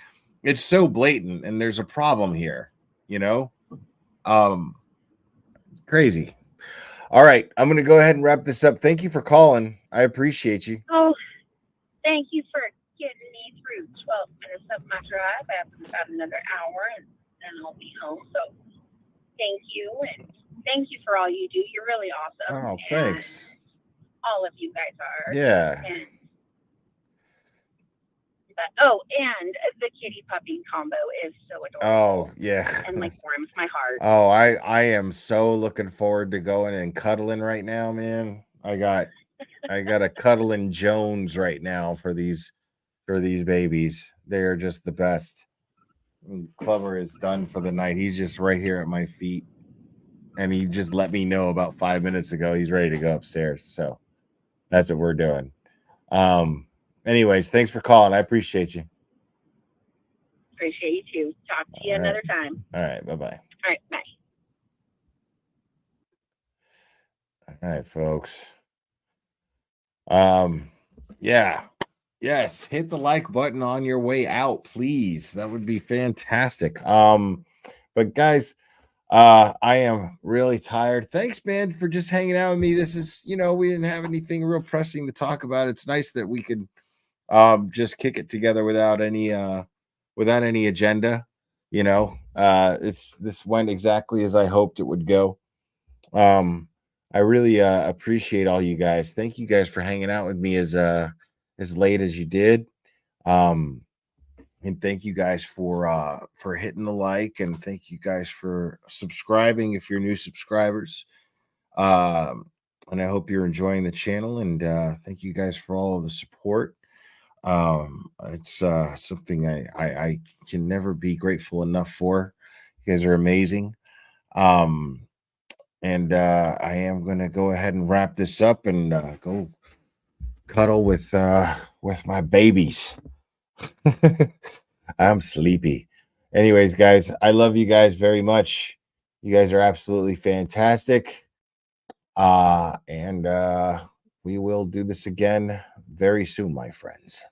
so blatant, and there's a problem here, crazy. All right, I'm going to go ahead and wrap this up. Thank you for calling. I appreciate you. Oh, thank you for getting me through 12 minutes of my drive. I have about another hour, and then I'll be home. So thank you, and thank you for all you do. You're really awesome. Oh, thanks. And all of you guys are. Yeah. And the kitty puppy combo is so adorable. Oh, yeah. And like warms my heart. Oh, I am so looking forward to going and cuddling right now, man. I got a cuddling Jones right now for these babies. They're just the best. Clover is done for the night. He's just right here at my feet. And he just let me know about 5 minutes ago he's ready to go upstairs. So that's what we're doing. Anyways, thanks for calling. I appreciate you. Appreciate you too. Talk to you another time. All right. Bye-bye. All right. Bye. All right, folks. Yeah. Yes, hit the like button on your way out, please. That would be fantastic. But guys, I am really tired. Thanks, man, for just hanging out with me. This is, we didn't have anything real pressing to talk about. It's nice that we could just kick it together without any agenda. This went exactly as I hoped it would go. I really appreciate all you guys. Thank you guys for hanging out with me as late as you did. And thank you guys for hitting the like, and thank you guys for subscribing if you're new subscribers. And I hope you're enjoying the channel, and thank you guys for all of the support. It's something I can never be grateful enough for. You guys are amazing. And I am going to go ahead and wrap this up and go cuddle with my babies. I'm sleepy. Anyways, guys, I love you guys very much. You guys are absolutely fantastic. And we will do this again very soon, my friends.